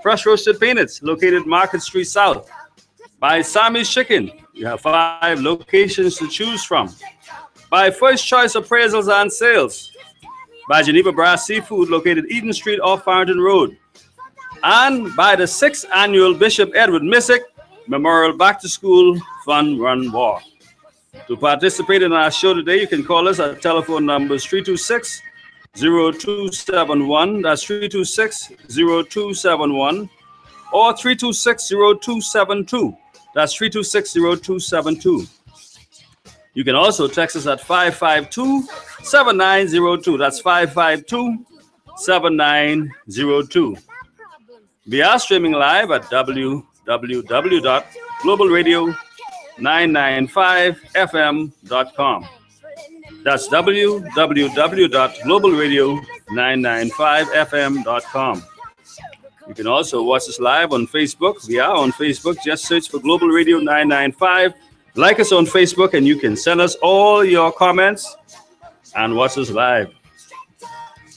fresh roasted peanuts located Market Street South. By Sammy's Chicken, you have 5 locations to choose from. By First Choice Appraisals and Sales. By Geneva Brass Seafood located Eden Street off Farrington Road. And by the 6th annual Bishop Edward Missick Memorial Back to School Fun Run Walk. To participate in our show today, you can call us at telephone numbers 326-0271, that's 326-0271, or 326-0272, that's 326-0272. You can also text us at 552-7902, that's 552-7902. We are streaming live at www.globalradio995fm.com. That's www.globalradio995fm.com. You can also watch us live on Facebook. We are on Facebook. Just search for Global Radio 995. Like us on Facebook, and you can send us all your comments and watch us live.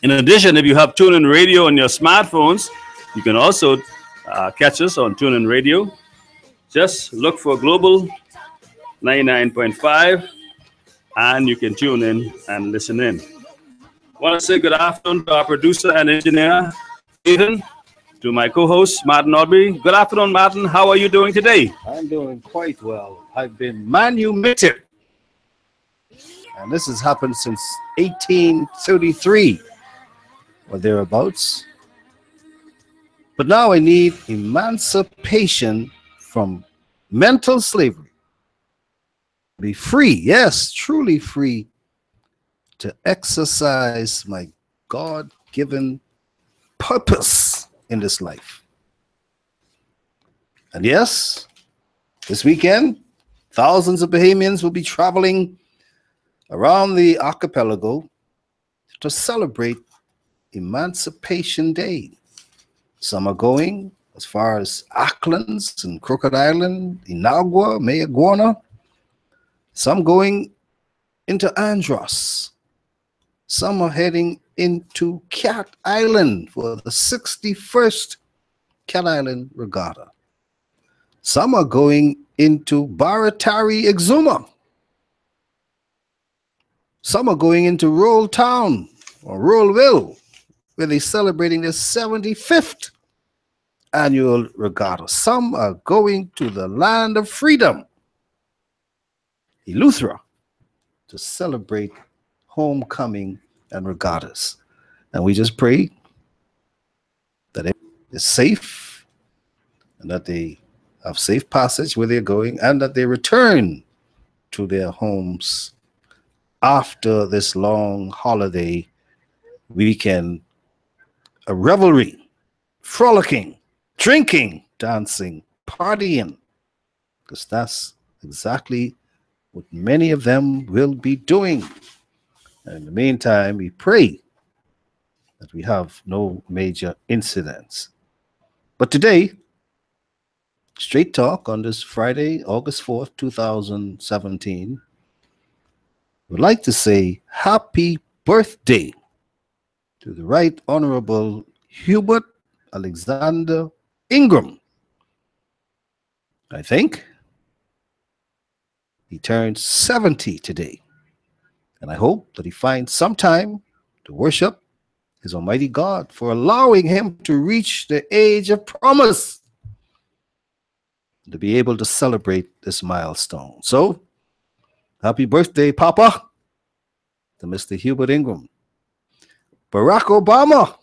In addition, if you have TuneIn Radio on your smartphones, you can also catch us on TuneIn Radio. Just look for Global 99.5, and you can tune in and listen in. I want to say good afternoon to our producer and engineer, Ethan, to my co-host, Martin Audrey. Good afternoon, Martin. How are you doing today? I'm doing quite well. I've been manumitted, and this has happened since 1833 or thereabouts. But now I need emancipation from mental slavery. Be free, yes, truly free, to exercise my God-given purpose in this life. And yes, this weekend, thousands of Bahamians will be traveling around the archipelago to celebrate Emancipation Day. Some are going as far as Acklands and Crooked Island, Inagua, Mayaguana. Some going into Andros. Some are heading into Cat Island for the 61st Cat Island Regatta. Some are going into Baratari Exuma. Some are going into Roll Town or Rollville, where they're celebrating their 75th annual regatta. Some are going to the land of freedom, Eleuthera, to celebrate homecoming and regattas. And we just pray that it is safe and that they have safe passage where they're going, and that they return to their homes after this long holiday weekend, a revelry, frolicking, drinking, dancing, partying, because that's exactly what many of them will be doing. And in the meantime, we pray that we have no major incidents. But today, Straight Talk on this Friday, August 4th, 2017, would like to say happy birthday to the Right Honorable Hubert Alexander Ingram. I think he turns 70 today, and I hope that he finds some time to worship his Almighty God for allowing him to reach the age of promise, to be able to celebrate this milestone. So, happy birthday, Papa, to Mr. Hubert Ingram. Barack Obama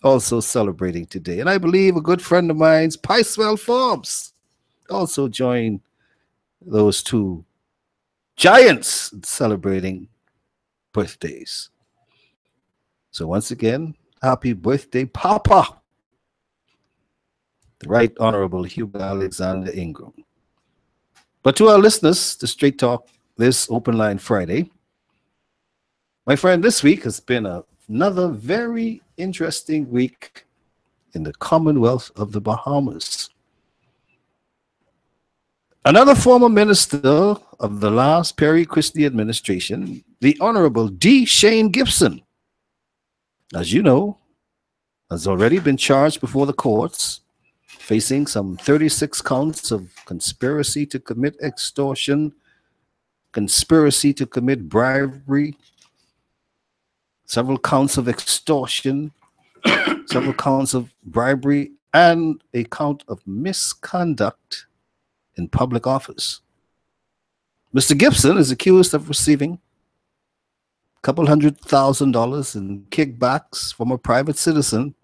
also celebrating today. And I believe a good friend of mine's, Picewell Forbes, also joined those two giants celebrating birthdays. So once again, happy birthday, Papa, the Right Honorable Hubert Alexander Ingram. But to our listeners, to Straight Talk this Open Line Friday, my friend, this week has been another very interesting week in the Commonwealth of the Bahamas. Another former minister of the last Perry Christie administration, the Honorable D. Shane Gibson, as you know, has already been charged before the courts facing some 36 counts of conspiracy to commit extortion, conspiracy to commit bribery, several counts of extortion, several counts of bribery, and a count of misconduct in public office. Mr. Gibson is accused of receiving a couple $100,000 in kickbacks from a private citizen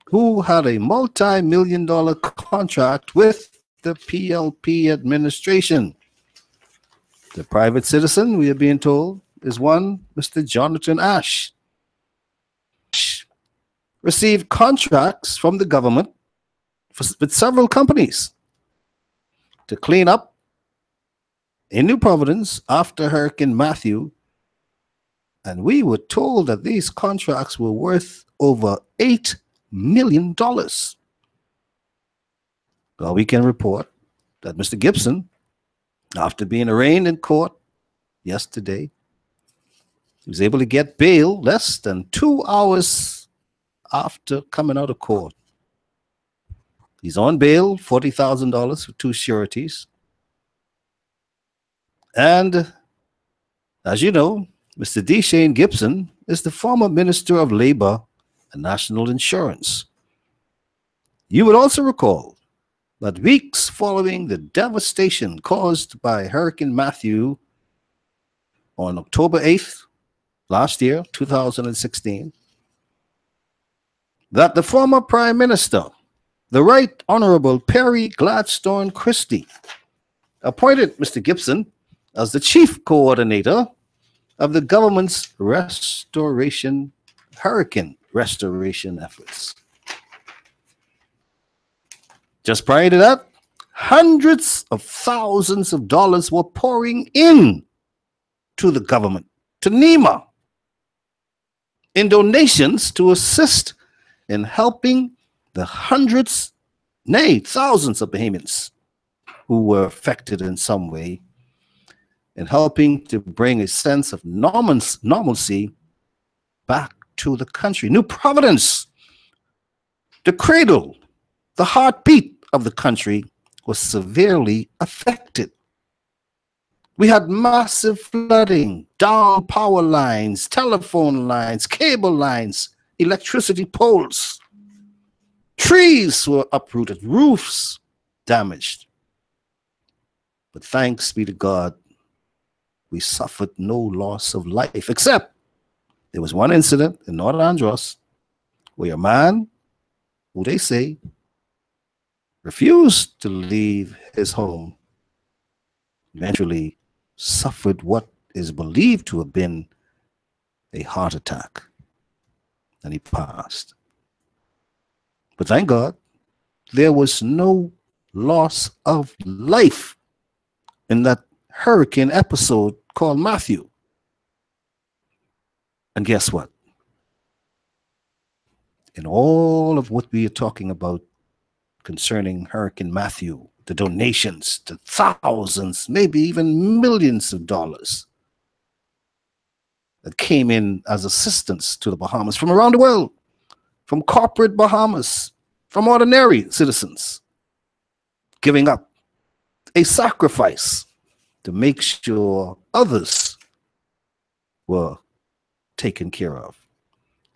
who had a multi-million-dollar contract with the PLP administration. The private citizen, we are being told, is one Mr. Jonathan Ash. Received contracts from the government with several companies to clean up in New Providence after Hurricane Matthew, and we were told that these contracts were worth over $8 million. Well, we can report that Mr. Gibson, after being arraigned in court yesterday, he was able to get bail less than 2 hours after coming out of court. He's on bail, $40,000 for 2 sureties. And as you know, Mr. Deshane Gibson is the former Minister of Labor and National Insurance. You would also recall that weeks following the devastation caused by Hurricane Matthew on October 8th, last year, 2016, that the former Prime Minister, the Right Honorable Perry Gladstone Christie, appointed Mr. Gibson as the chief coordinator of the government's hurricane restoration efforts. Just prior to that, hundreds of thousands of dollars were pouring in to the government, to NEMA, in donations to assist in helping the hundreds, nay, thousands of Bahamians who were affected in some way, in helping to bring a sense of normalcy back to the country. New Providence, the cradle, the heartbeat of the country, was severely affected. We had massive flooding, down power lines, telephone lines, cable lines, electricity poles. Trees were uprooted, roofs damaged. But thanks be to God, we suffered no loss of life, except there was one incident in North Andros where a man, who they say refused to leave his home, eventually suffered what is believed to have been a heart attack, and he passed. But thank God, there was no loss of life in that hurricane episode called Matthew. And guess what? In all of what we are talking about concerning Hurricane Matthew, the donations to thousands, maybe even millions of dollars that came in as assistance to the Bahamas from around the world, from corporate Bahamas, from ordinary citizens, giving up a sacrifice to make sure others were taken care of.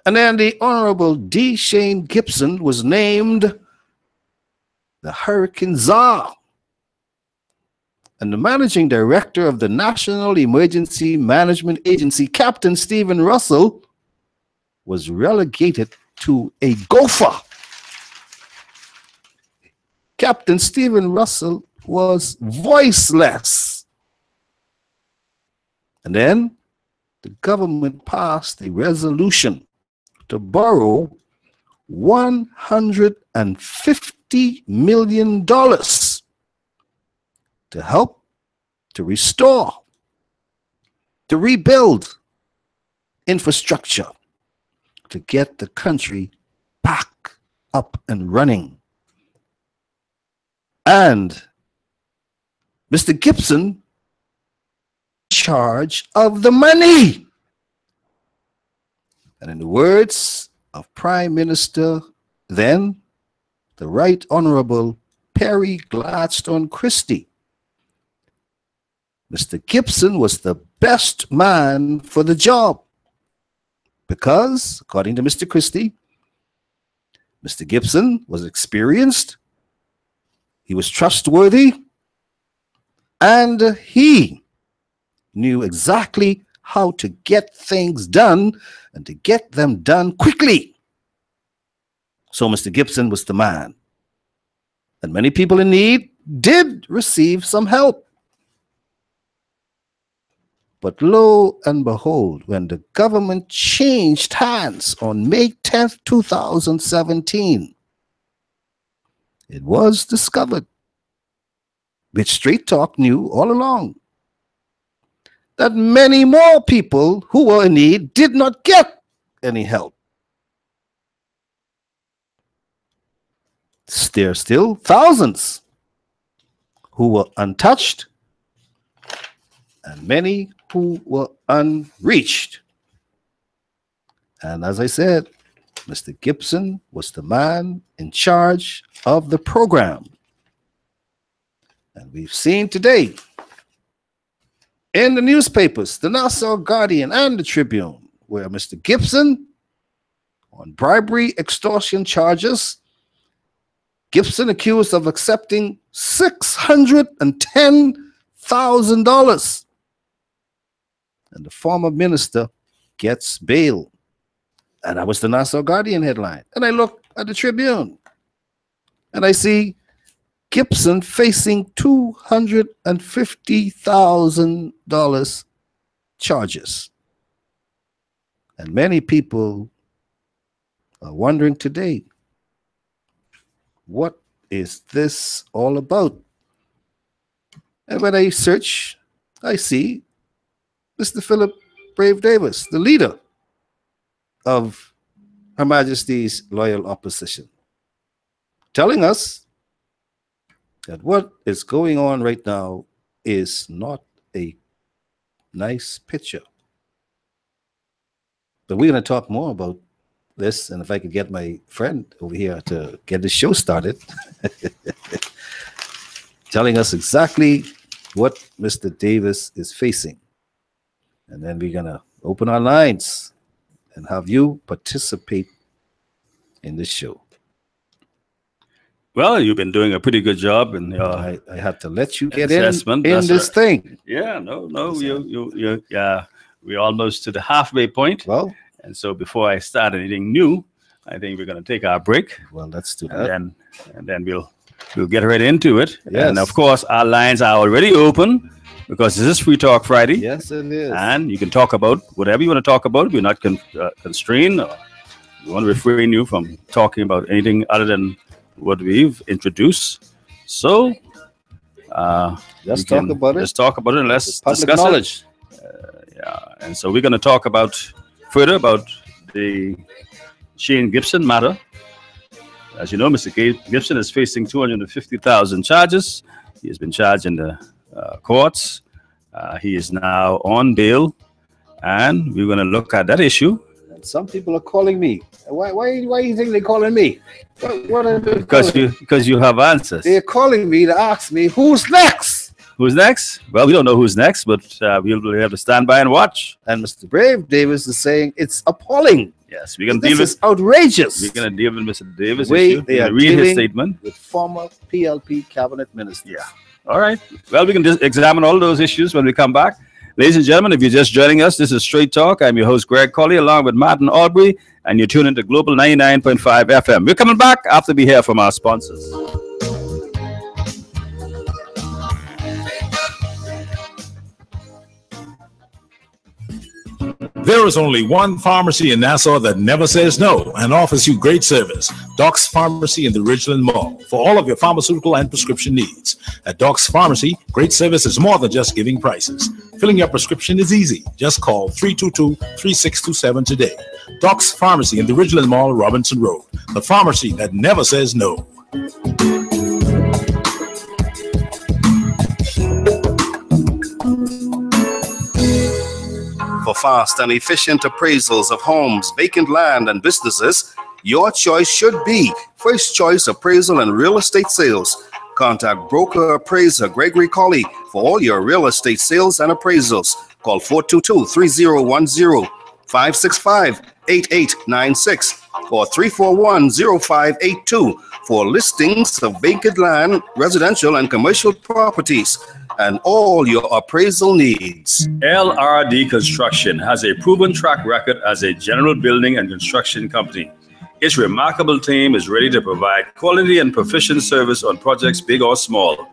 And then the Honorable Deshane Gibson was named the Hurricane Czar. And the managing director of the National Emergency Management Agency, Captain Stephen Russell, was relegated to a gopher. Captain Stephen Russell was voiceless. And then the government passed a resolution to borrow $150 million to help to restore, to rebuild infrastructure, to get the country back up and running. And Mr. Gibson in charge of the money. And in the words of Prime Minister then, the Right Honorable Perry Gladstone Christie. Mr. Gibson was the best man for the job because, according to Mr. Christie, Mr. Gibson was experienced, he was trustworthy, and he knew exactly how to get things done and to get them done quickly. So Mr. Gibson was the man. And many people in need did receive some help. But lo and behold, when the government changed hands on May 10th, 2017, it was discovered, which Straight Talk knew all along, that many more people who were in need did not get any help. There are still thousands who were untouched and many who were unreached. And as I said, Mr. Gibson was the man in charge of the program. And we've seen today in the newspapers, the Nassau Guardian and the Tribune, where Mr. Gibson, on bribery extortion charges, Gibson accused of accepting $610,000. And the former minister gets bail. And that was the Nassau Guardian headline. And I look at the Tribune and I see Gibson facing $250,000 charges. And many people are wondering today, what is this all about? And when I search, I see Mr. Philip Brave Davis, the leader of Her Majesty's Loyal Opposition, telling us that what is going on right now is not a nice picture. But we're going to talk more about this, and if I could get my friend over here to get the show started, telling us exactly what Mr. Davis is facing. And then we're going to open our lines and have you participate in this show. Well, you've been doing a pretty good job, and I had to let you get assessment. in this thing. Yeah, we're almost to the halfway point. Well, and so before I start anything new, I think we're going to take our break. Well, let's do that, and then we'll get right into it. Yes. And of course, our lines are already open, because this is Free Talk Friday. Yes, it is. And you can talk about whatever you want to talk about. We're not constrained. We want to refrain you from talking about anything other than what we've introduced. So, let's talk about it. Let's talk about it and let's discuss knowledge. And so we're going to talk further about the Shane Gibson matter. As you know, Mr. Gibson is facing $250,000 charges. He has been charged in the courts. He is now on bail, and we're going to look at that issue. And some people are calling me. Why do you think they're calling me? What are they because you have answers. They're calling me to ask me who's next. Who's next? Well, we don't know who's next, but we'll have to stand by and watch. And Mr. Brave Davis is saying it's appalling. Yes, we're going to deal with. This is outrageous. We're going to deal with Mr. Davis. They are read his statement with former PLP cabinet ministers. Yeah. All right. Well, we can just examine all those issues when we come back. Ladies and gentlemen, if you're just joining us, this is Straight Talk. I'm your host, Greg Colley, along with Martin Albury, and you're tuned into Global 99.5 FM. We're coming back after we hear from our sponsors. There is only one pharmacy in Nassau that never says no and offers you great service. Doc's Pharmacy in the Ridgeland Mall for all of your pharmaceutical and prescription needs. At Doc's Pharmacy, great service is more than just giving prices. Filling your prescription is easy. Just call 322-3627 today. Doc's Pharmacy in the Ridgeland Mall, Robinson Road. The pharmacy that never says no. For fast and efficient appraisals of homes, vacant land, and businesses, Your choice should be First Choice Appraisal and Real Estate Sales. Contact broker appraiser Gregory Colley for all your real estate sales and appraisals. Call 422-3010, 565-8896, or 341-0582 for listings of vacant land, residential and commercial properties, and all your appraisal needs. LRD Construction has a proven track record as a general building and construction company. Its remarkable team is ready to provide quality and proficient service on projects big or small.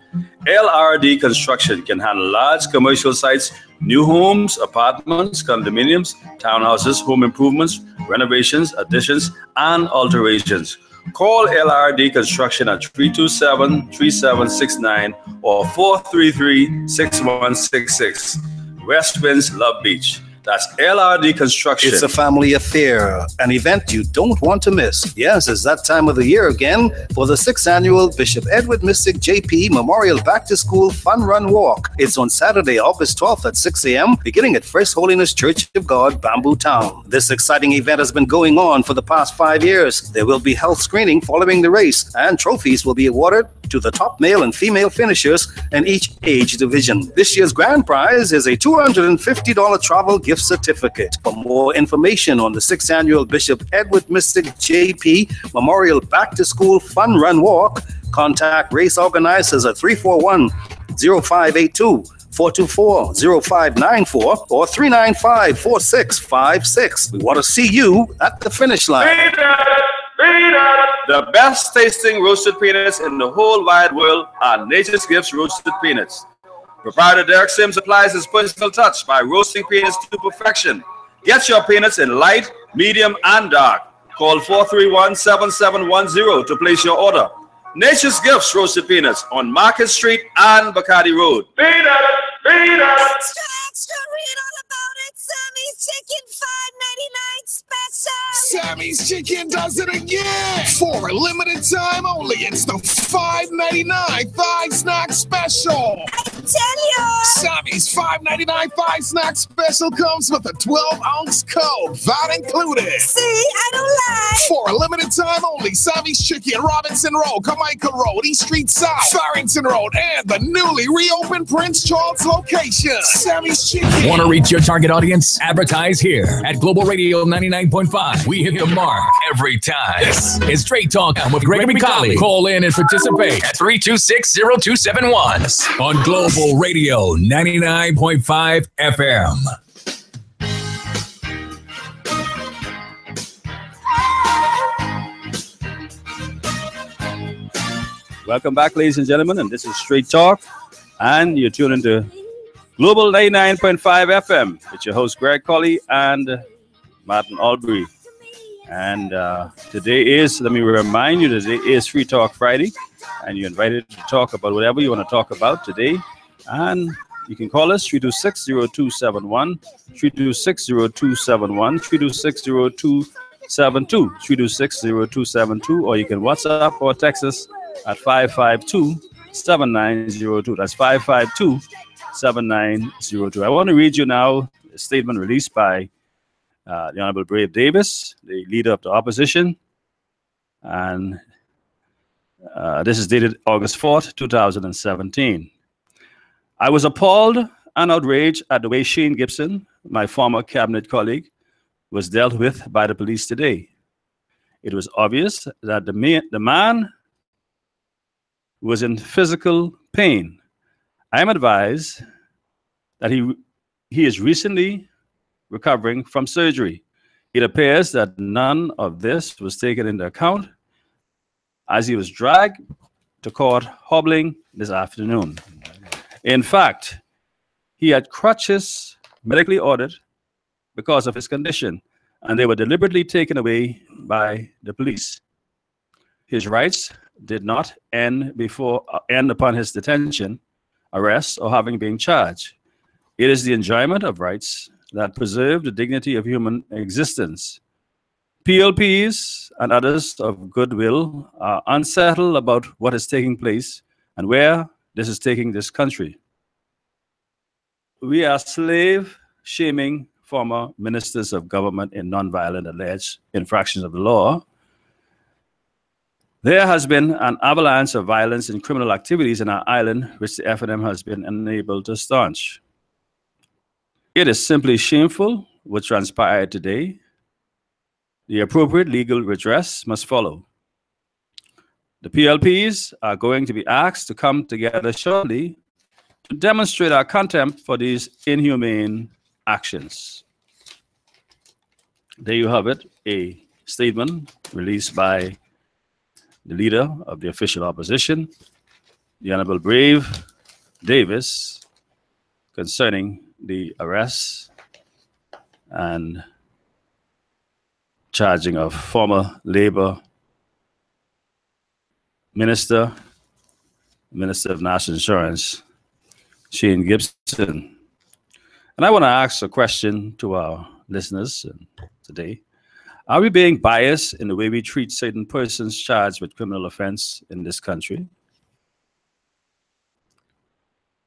LRD Construction can handle large commercial sites, new homes, apartments, condominiums, townhouses, home improvements, renovations, additions, and alterations. Call LRD Construction at 327-3769 or 433-6166. West Winds, Love Beach. That's LRD Construction. It's a family affair, an event you don't want to miss. Yes, it's that time of the year again for the 6th annual Bishop Edward Mystic JP Memorial Back to School Fun Run Walk. It's on Saturday, August 12th at 6 a.m., beginning at First Holiness Church of God, Bamboo Town. This exciting event has been going on for the past 5 years. There will be health screening following the race, and trophies will be awarded to the top male and female finishers in each age division. This year's grand prize is a $250 travel gift certificate. For more information on the 6th annual Bishop Edward Mystic JP Memorial Back to School Fun Run Walk, contact race organizers at 341-0582, 424-0594, or 395-4656. We want to see you at the finish line. The best tasting roasted peanuts in the whole wide world are Nature's Gifts Roasted Peanuts. Proprietor Derek Sims applies his personal touch by roasting peanuts to perfection. Get your peanuts in light, medium, and dark. Call 431-7710 to place your order. Nature's Gifts Roasted Peanuts on Market Street and Bacardi Road. Peanuts! Extra, extra, read all about it. Sammy's Chicken $5.99 special. Sammy's Chicken does it again. For a limited time only, it's the $5.99 Thigh Snack Special. I tell you. Sammy's $5.99 Thigh Snack Special comes with a 12-ounce Coke, that included. See, I don't lie. For a limited time only, Sammy's Chicken, Robinson Road, Jamaica Road, East Street South, Farrington Road, and the newly reopened Prince Charles location. Sammy's Chicken. Want to reach your target audience? Advertise here at Global Radio 99.5. We hit the mark every time. This is Straight Talk with Gregory Colley. Call in and participate at 326-0271 on Global Radio 99.5 FM. Welcome back, ladies and gentlemen, and this is Straight Talk, and you're tuned into Global 99.5 FM with your host Greg Colley and Martin Albury. And today is, let me remind you, today is Free Talk Friday, and you're invited to talk about whatever you want to talk about today. And you can call us 326-0271, 326-0271, 326-0272, 326-0272, or you can WhatsApp or text us at 552-7902. That's 552-7902. I want to read you now a statement released by the Honorable Brave Davis, the leader of the opposition. And this is dated August 4th, 2017. I was appalled and outraged at the way Shane Gibson, my former cabinet colleague, was dealt with by the police today. It was obvious that the man was in physical pain. I am advised that he is recently recovering from surgery. It appears that none of this was taken into account as he was dragged to court hobbling this afternoon. In fact, he had crutches medically ordered because of his condition, and they were deliberately taken away by the police. His rights did not end upon his detention, arrest, or having been charged. It is the enjoyment of rights that preserve the dignity of human existence. PLPs and others of goodwill are unsettled about what is taking place and where this is taking this country. We are slave-shaming former ministers of government in nonviolent alleged infractions of the law There has been an avalanche of violence and criminal activities in our island, which the F&M has been unable to staunch. It is simply shameful what transpired today. The appropriate legal redress must follow. The PLPs are going to be asked to come together shortly to demonstrate our contempt for these inhumane actions. There you have it, a statement released by the leader of the official opposition, the Honorable Brave Davis, concerning the arrest and charging of former Labor Minister of National Insurance, Shane Gibson. And I want to ask a question to our listeners today. Are we being biased in the way we treat certain persons charged with criminal offense in this country?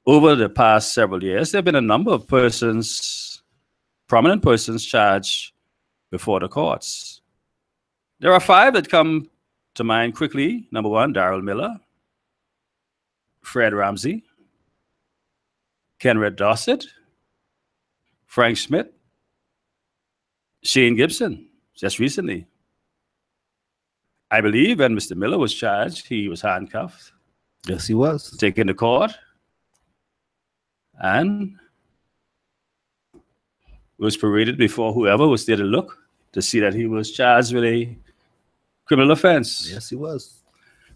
Over the past several years, there have been a number of persons, prominent persons, charged before the courts. There are 5 that come to mind quickly. Number 1, Darrell Miller, Fred Ramsey, Kenred Dossett, Frank Schmidt, Shane Gibson, just recently. I believe when Mr. Miller was charged, he was handcuffed. Yes, he was. Taken to court and was paraded before whoever was there to look to see that he was charged with a criminal offense. Yes, he was.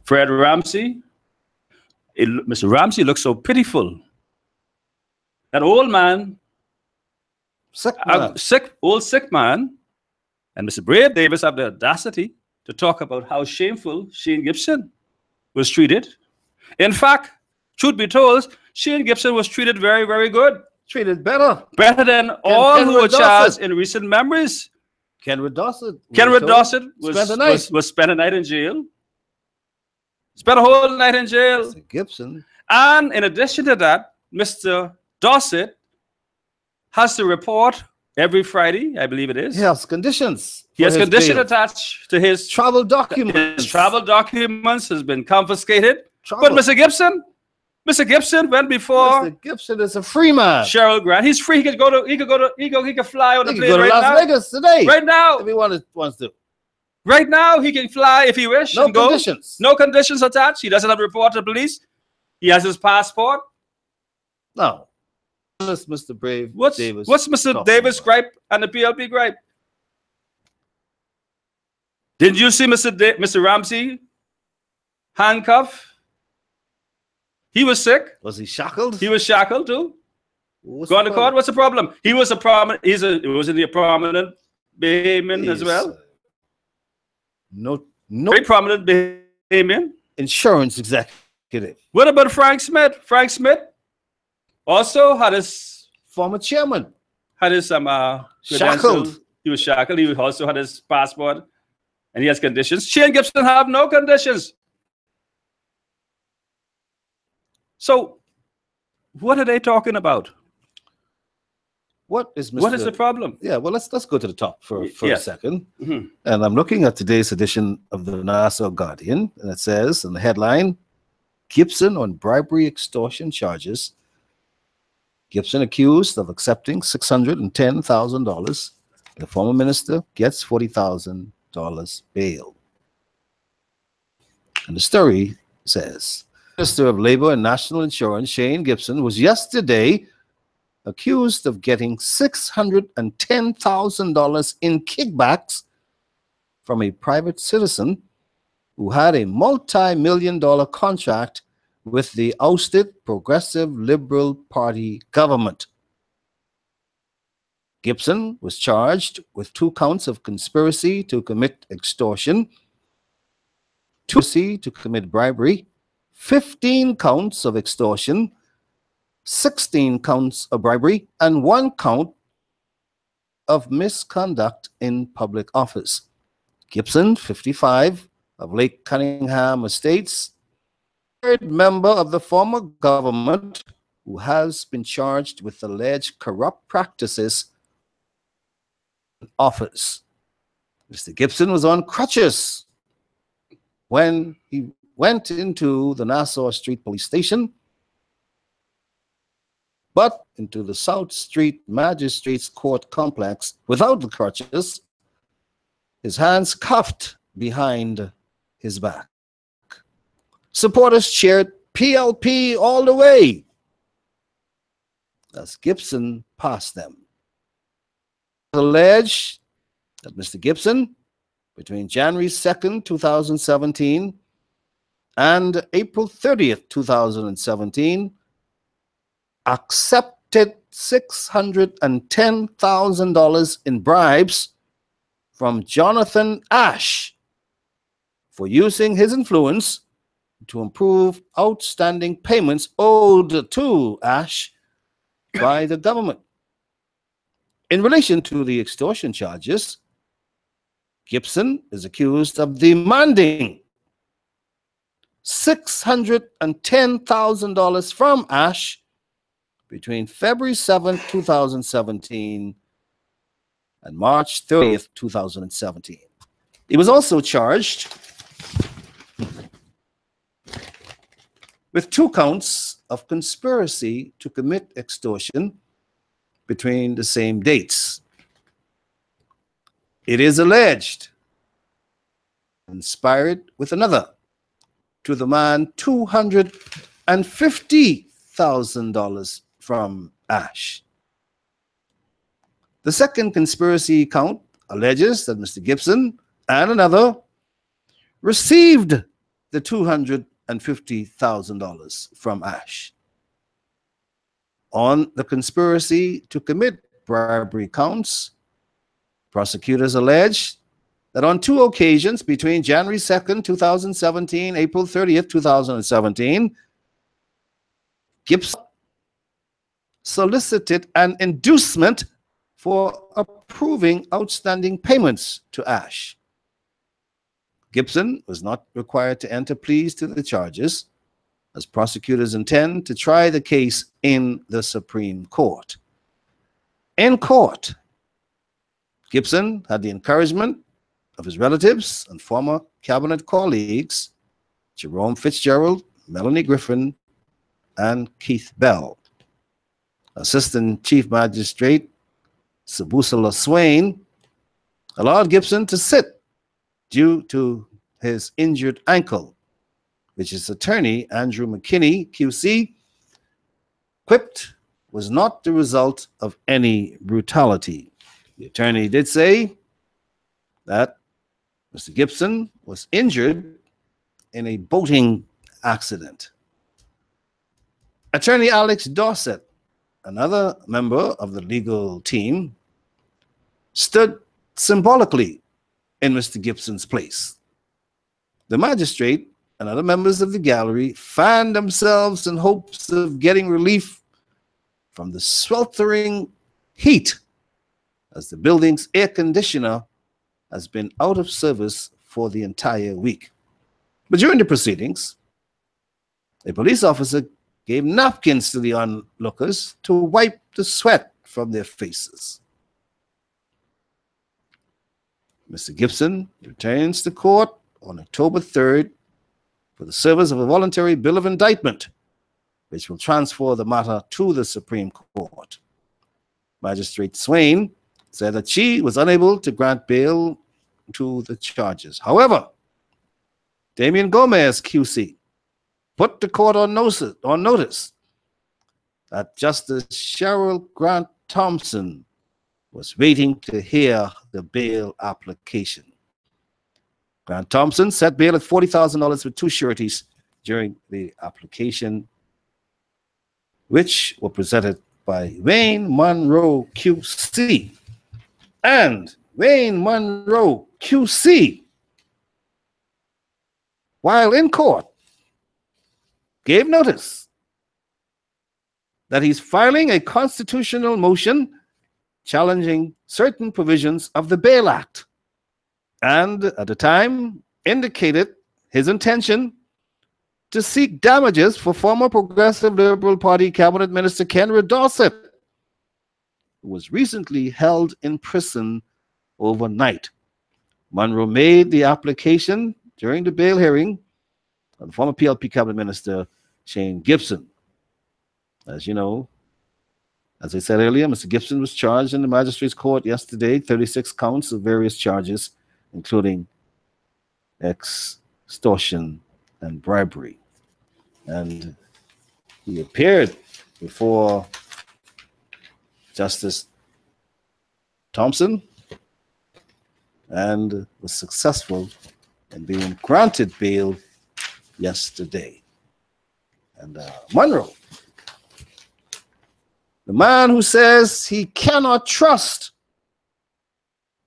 Fred Ramsey, Mr. Ramsey looked so pitiful. That old man, Sick man. sick man, and Mr. Brave Davis have the audacity to talk about how shameful Shane Gibson was treated. In fact, truth be told, Shane Gibson was treated very, very good. Treated better. Better than all who were charged in recent memories. Kenred Dossett. Kenred Dossett was spent a night in jail. Spent a whole night in jail. Mr. Gibson. And in addition to that, Mr. Dossett has to report every Friday, I believe it is. He has conditions. He has condition attached to his travel documents. His travel documents has been confiscated. But Mr. Gibson went before. Mr. Gibson is a free man. Cheryl Grant. He's free. He could fly on the plane go to right Las now. Vegas today. Right now. If he wants to. Right now, he can fly if he wishes. No conditions. No conditions attached. He doesn't have to report to the police. He has his passport. No. What's Mr. Brave Davis? What's Mr. Davis' gripe and the PLP gripe? Did you see Mr. Ramsey handcuffed? He was sick. Was he shackled? He was shackled too. Going to court. What's the problem? He was a prominent. He was in the prominent Bahamian as well. No. Very prominent Bahamian insurance executive. What about Frank Smith? Frank Smith also had his former chairman. Had his shackled. He was shackled. He also had his passport, and he has conditions. Shane Gibson have no conditions. So, what are they talking about? What is the problem? Yeah, well, let's go to the top for a second. Mm-hmm. And I'm looking at today's edition of the Nassau Guardian, and it says in the headline, Gibson on bribery extortion charges. Gibson accused of accepting $610,000. The former minister gets $40,000 bail. And the story says, Minister of Labor and National Insurance, Shane Gibson, was yesterday accused of getting $610,000 in kickbacks from a private citizen who had a multi-million-dollar contract with the ousted Progressive Liberal Party government. Gibson was charged with 2 counts of conspiracy to commit extortion, 2 to commit bribery, 15 counts of extortion, 16 counts of bribery, and 1 count of misconduct in public office. Gibson, 55, of Lake Cunningham Estates, third member of the former government who has been charged with alleged corrupt practices in office. Mr. Gibson was on crutches when he went into the Nassau Street Police Station, but into the South Street Magistrates Court complex without the crutches, his hands cuffed behind his back. Supporters cheered PLP all the way as Gibson passed them. Alleged that Mr. Gibson, between January 2nd, 2017 and April 30th, 2017, accepted $610,000 in bribes from Jonathan Ash for using his influence to improve outstanding payments owed to Ash by the government. In relation to the extortion charges, Gibson is accused of demanding $610,000 from Ash between February 7, 2017 and March 30th, 2017. He was also charged with 2 counts of conspiracy to commit extortion between the same dates. It is alleged conspired with another to demand $250,000 from Ash. The second conspiracy count alleges that Mr. Gibson and another received the $250,000 from Ash. On the conspiracy to commit bribery counts, prosecutors allege that on 2 occasions between January 2nd, 2017, April 30th, 2017, Gibson solicited an inducement for approving outstanding payments to Ash. Gibson was not required to enter pleas to the charges, as prosecutors intend to try the case in the Supreme Court. In court, Gibson had the encouragement of his relatives and former cabinet colleagues, Jerome Fitzgerald, Melanie Griffin, and Keith Bell. Assistant Chief Magistrate Sabusala Swain allowed Gibson to sit due to his injured ankle, which his attorney, Andrew McKinney, QC, quipped was not the result of any brutality. The attorney did say that Mr. Gibson was injured in a boating accident. Attorney Alex Dorset, another member of the legal team, stood symbolically in Mr. Gibson's place. The magistrate and other members of the gallery fanned themselves in hopes of getting relief from the sweltering heat, as the building's air conditioner has been out of service for the entire week. But during the proceedings, a police officer gave napkins to the onlookers to wipe the sweat from their faces. Mr. Gibson returns to court on October 3rd for the service of a voluntary bill of indictment, which will transfer the matter to the Supreme Court. Magistrate Swain said that she was unable to grant bail to the charges. However, Damian Gomez, QC, put the court on notice that Justice Cheryl Grant Thompson was waiting to hear the bail application. Grant Thompson set bail at $40,000 with 2 sureties during the application, which were presented by Wayne Monroe QC. And Wayne Monroe QC, while in court, gave notice that he's filing a constitutional motion challenging certain provisions of the Bail Act, and at the time indicated his intention to seek damages for former Progressive Liberal Party Cabinet Minister Kenra Dorset, who was recently held in prison overnight. Monroe made the application during the bail hearing of the former PLP cabinet minister, Shane Gibson. As you know, as I said earlier, Mr. Gibson was charged in the magistrate's court yesterday, 36 counts of various charges, including extortion and bribery. And he appeared before Justice Thompson and was successful in being granted bail yesterday. And Monroe, the man who says he cannot trust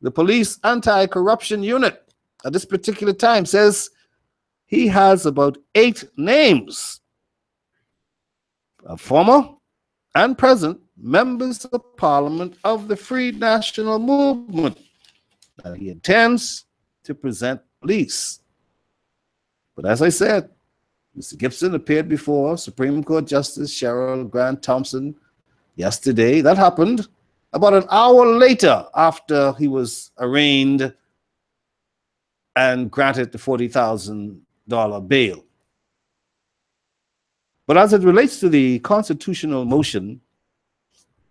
the police anti-corruption unit at this particular time, says he has about 8 names of former and present members of parliament of the Free National Movement that he intends to present police. But as I said, Mr. Gibson appeared before Supreme Court Justice Cheryl Grant Thompson yesterday. That happened about an hour later after he was arraigned and granted the $40,000 bail. But as it relates to the constitutional motion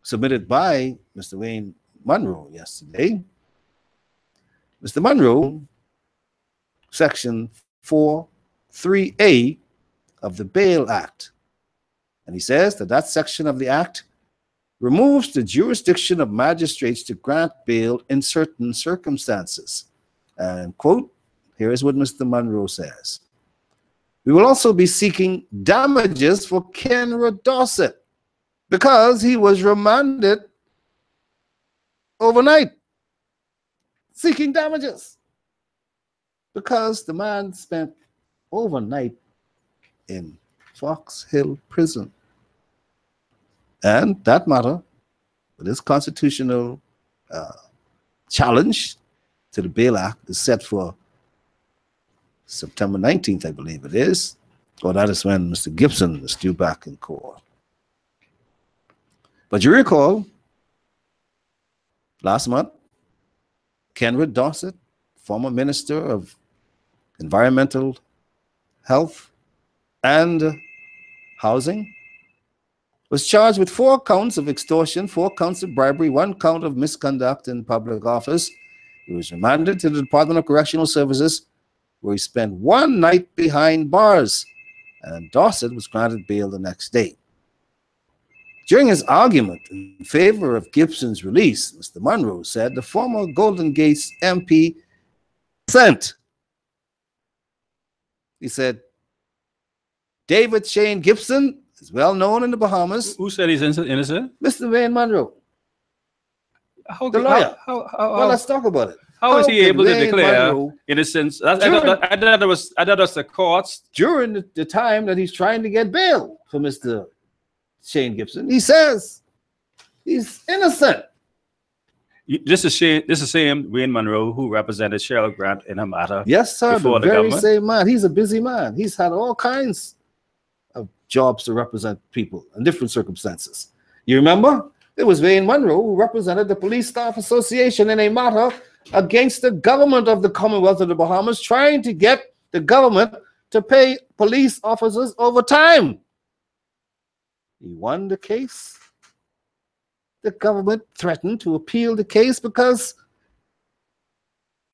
submitted by Mr. Wayne Monroe yesterday, Mr. Monroe, Section 4.3a of the Bail Act, and he says that that section of the Act removes the jurisdiction of magistrates to grant bail in certain circumstances. And quote, here is what Mr. Monroe says. We will also be seeking damages for Kenra Dorset because he was remanded overnight. Seeking damages because the man spent overnight in Fox Hill Prison. And that matter, this constitutional challenge to the Bail Act is set for September 19th, I believe it is. Or that is when Mr. Gibson is due back in court. But you recall, last month, Kenra Dorset, former Minister of Environmental Health and Housing, was charged with 4 counts of extortion, 4 counts of bribery, 1 count of misconduct in public office. He was remanded to the Department of Correctional Services, where he spent 1 night behind bars, and Dorset was granted bail the next day. During his argument in favor of Gibson's release, Mr. Monroe said the former Golden Gates MP sent. He said, David Shane Gibson is well known in the Bahamas. Who said he's innocent? Mr. Wayne Monroe, the lawyer. Well, let's talk about it. How is he able to declare innocence? I thought that was the courts. During the time that he's trying to get bail for Mr. Shane Gibson, he says he's innocent. This is the same Wayne Monroe who represented Cheryl Grant in a matter. Yes, sir. The very same man. He's a busy man. He's had all kinds of jobs to represent people in different circumstances. You remember? It was Wayne Monroe who represented the Police Staff Association in a matter against the government of the Commonwealth of the Bahamas, trying to get the government to pay police officers overtime. He won the case. The government threatened to appeal the case because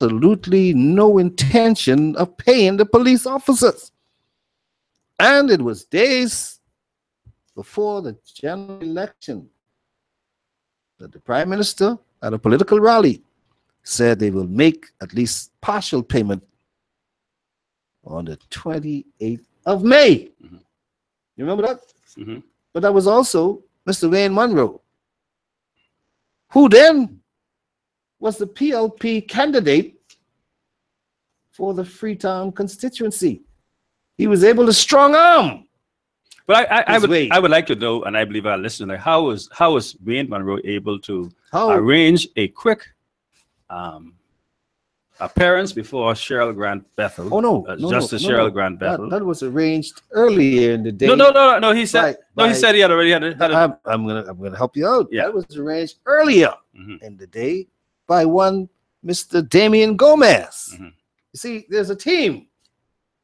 absolutely no intention of paying the police officers. And it was days before the general election that the Prime Minister at a political rally said they will make at least partial payment on the 28th of May. Mm-hmm. You remember that? Mm-hmm. But that was also Mr. Wayne Monroe, who then was the PLP candidate for the Freetown constituency. He was able to strong arm. But I would like to know, and I believe our listener, how was Wayne Monroe able to arrange a quick appearance before Cheryl Grant Bethel? Oh no, Justice Cheryl Grant Bethel. That was arranged earlier in the day. No. He said he said he had already had it. I'm gonna help you out. Yeah. That was arranged earlier in the day by one Mr. Damian Gomez. Mm-hmm. You see, there's a team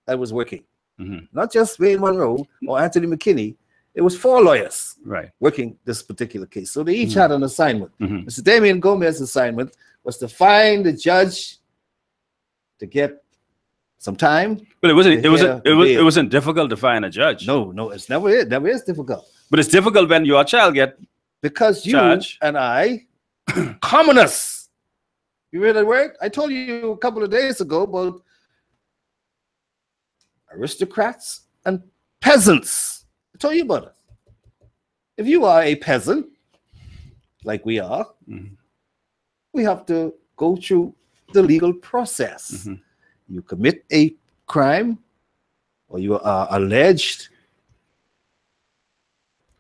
that was working. Mm-hmm. Not just Wayne Monroe or Anthony McKinney. It was 4 lawyers Right. working this particular case. So they each Mm-hmm. had an assignment. Mm-hmm. Mr. Damian Gomez's assignment was to find the judge to get some time. But it wasn't difficult to find a judge. No, it's never is difficult. But it's difficult when your child get Because you charged. and I, commoners, you hear that word? I told you a couple of days ago about aristocrats and peasants. I told you about it. If you are a peasant, like we are, Mhm. we have to go through the legal process. Mhm. You commit a crime, or you are alleged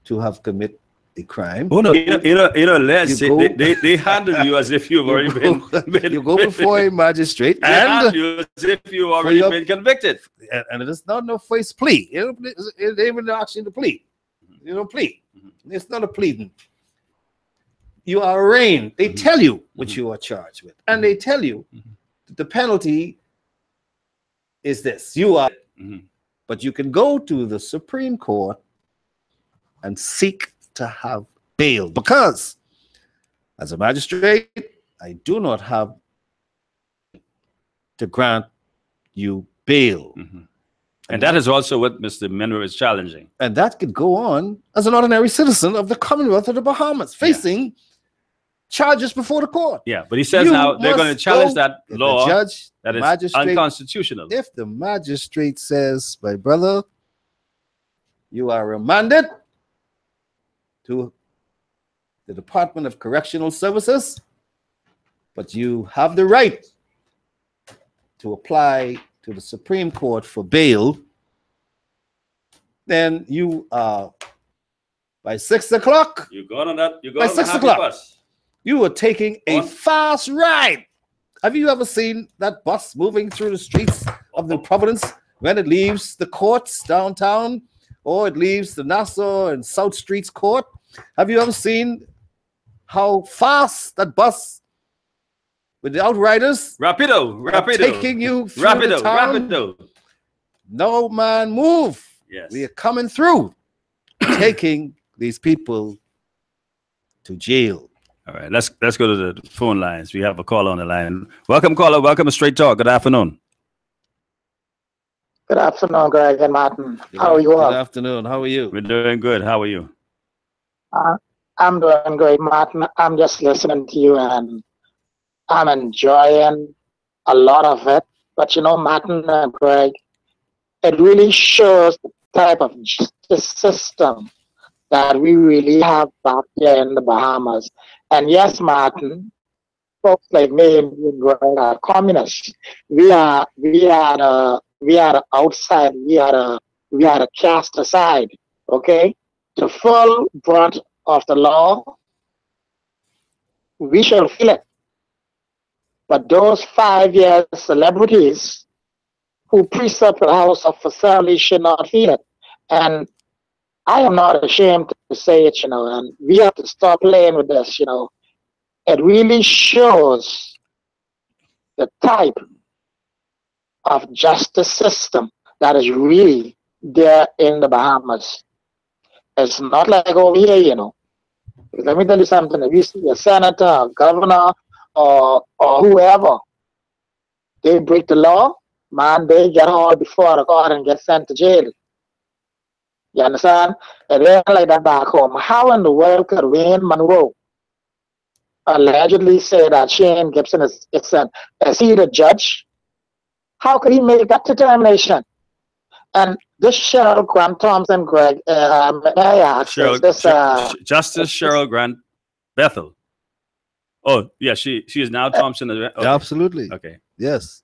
to have committed a crime. Oh no, alleged. You go- They handle you as if you've already been You go before a magistrate they handle and you as if you already your- been convicted. it is not no first plea. They even ask you to plead. You don't plead. It's not a pleading. You are arraigned. They tell you what you are charged with, and they tell you that the penalty is this. You are, Mhm. but you can go to the Supreme Court and seek to have bail, because as a magistrate, I do not have to grant you bail. Mhm. And that is also what Mr. Monroe is challenging. And that could go on as an ordinary citizen of the Commonwealth of the Bahamas, facing charges before the court. Yeah, but he says You now they're going to must challenge go. that If the law judge, that is magistrate, unconstitutional. if the magistrate says, my brother, you are remanded to the Department of Correctional Services, but you have the right to apply to the Supreme Court for bail, then you are, by 6 o'clock, You're going on that. You're By going on the 6 happy o'clock. bus. you are taking a On- fast ride. Have you ever seen that bus moving through the streets of New Providence when it leaves the courts downtown, or it leaves the Nassau and South Streets court? Have you ever seen how fast that bus with the outriders Rapido. are taking you through Rapido. the town? Rapido. No man move. Yes. We are coming through, taking these people to jail. All right, let's go to the phone lines. We have a caller on the line. Welcome, caller. Welcome to Straight Talk. Good afternoon. Good afternoon, Greg and Martin. How are you Good all? afternoon. How are you? We're doing good. How are you? I'm doing great, Martin. I'm just listening to you and I'm enjoying a lot of it. But you know, Martin and Greg, it really shows the type of justice system that we really have back here in the Bahamas. And yes, Martin, folks like me and Greg are communists. We are the outside. We are the cast aside. Okay, the full brunt of the law, we shall feel it. But those 5 years celebrities who precept the House of Assembly should not feel it. And I am not ashamed to say it, you know, and we have to stop playing with this, you know. It really shows the type of justice system that is really there in the Bahamas. It's not like over here, you know. Let me tell you something. If you see a senator, a governor, or whoever, they break the law, man, they get hauled before the court and get sent to jail. You understand? It ain't like that back home. How in the world could Wayne Monroe allegedly say that Shane Gibson is he the judge? How could he make that determination? And this Cheryl Grant Thompson, Greg, may I ask, is this Justice Cheryl Grant Bethel. Oh, yeah, she is now Thompson. Okay. Absolutely. Okay. Yes.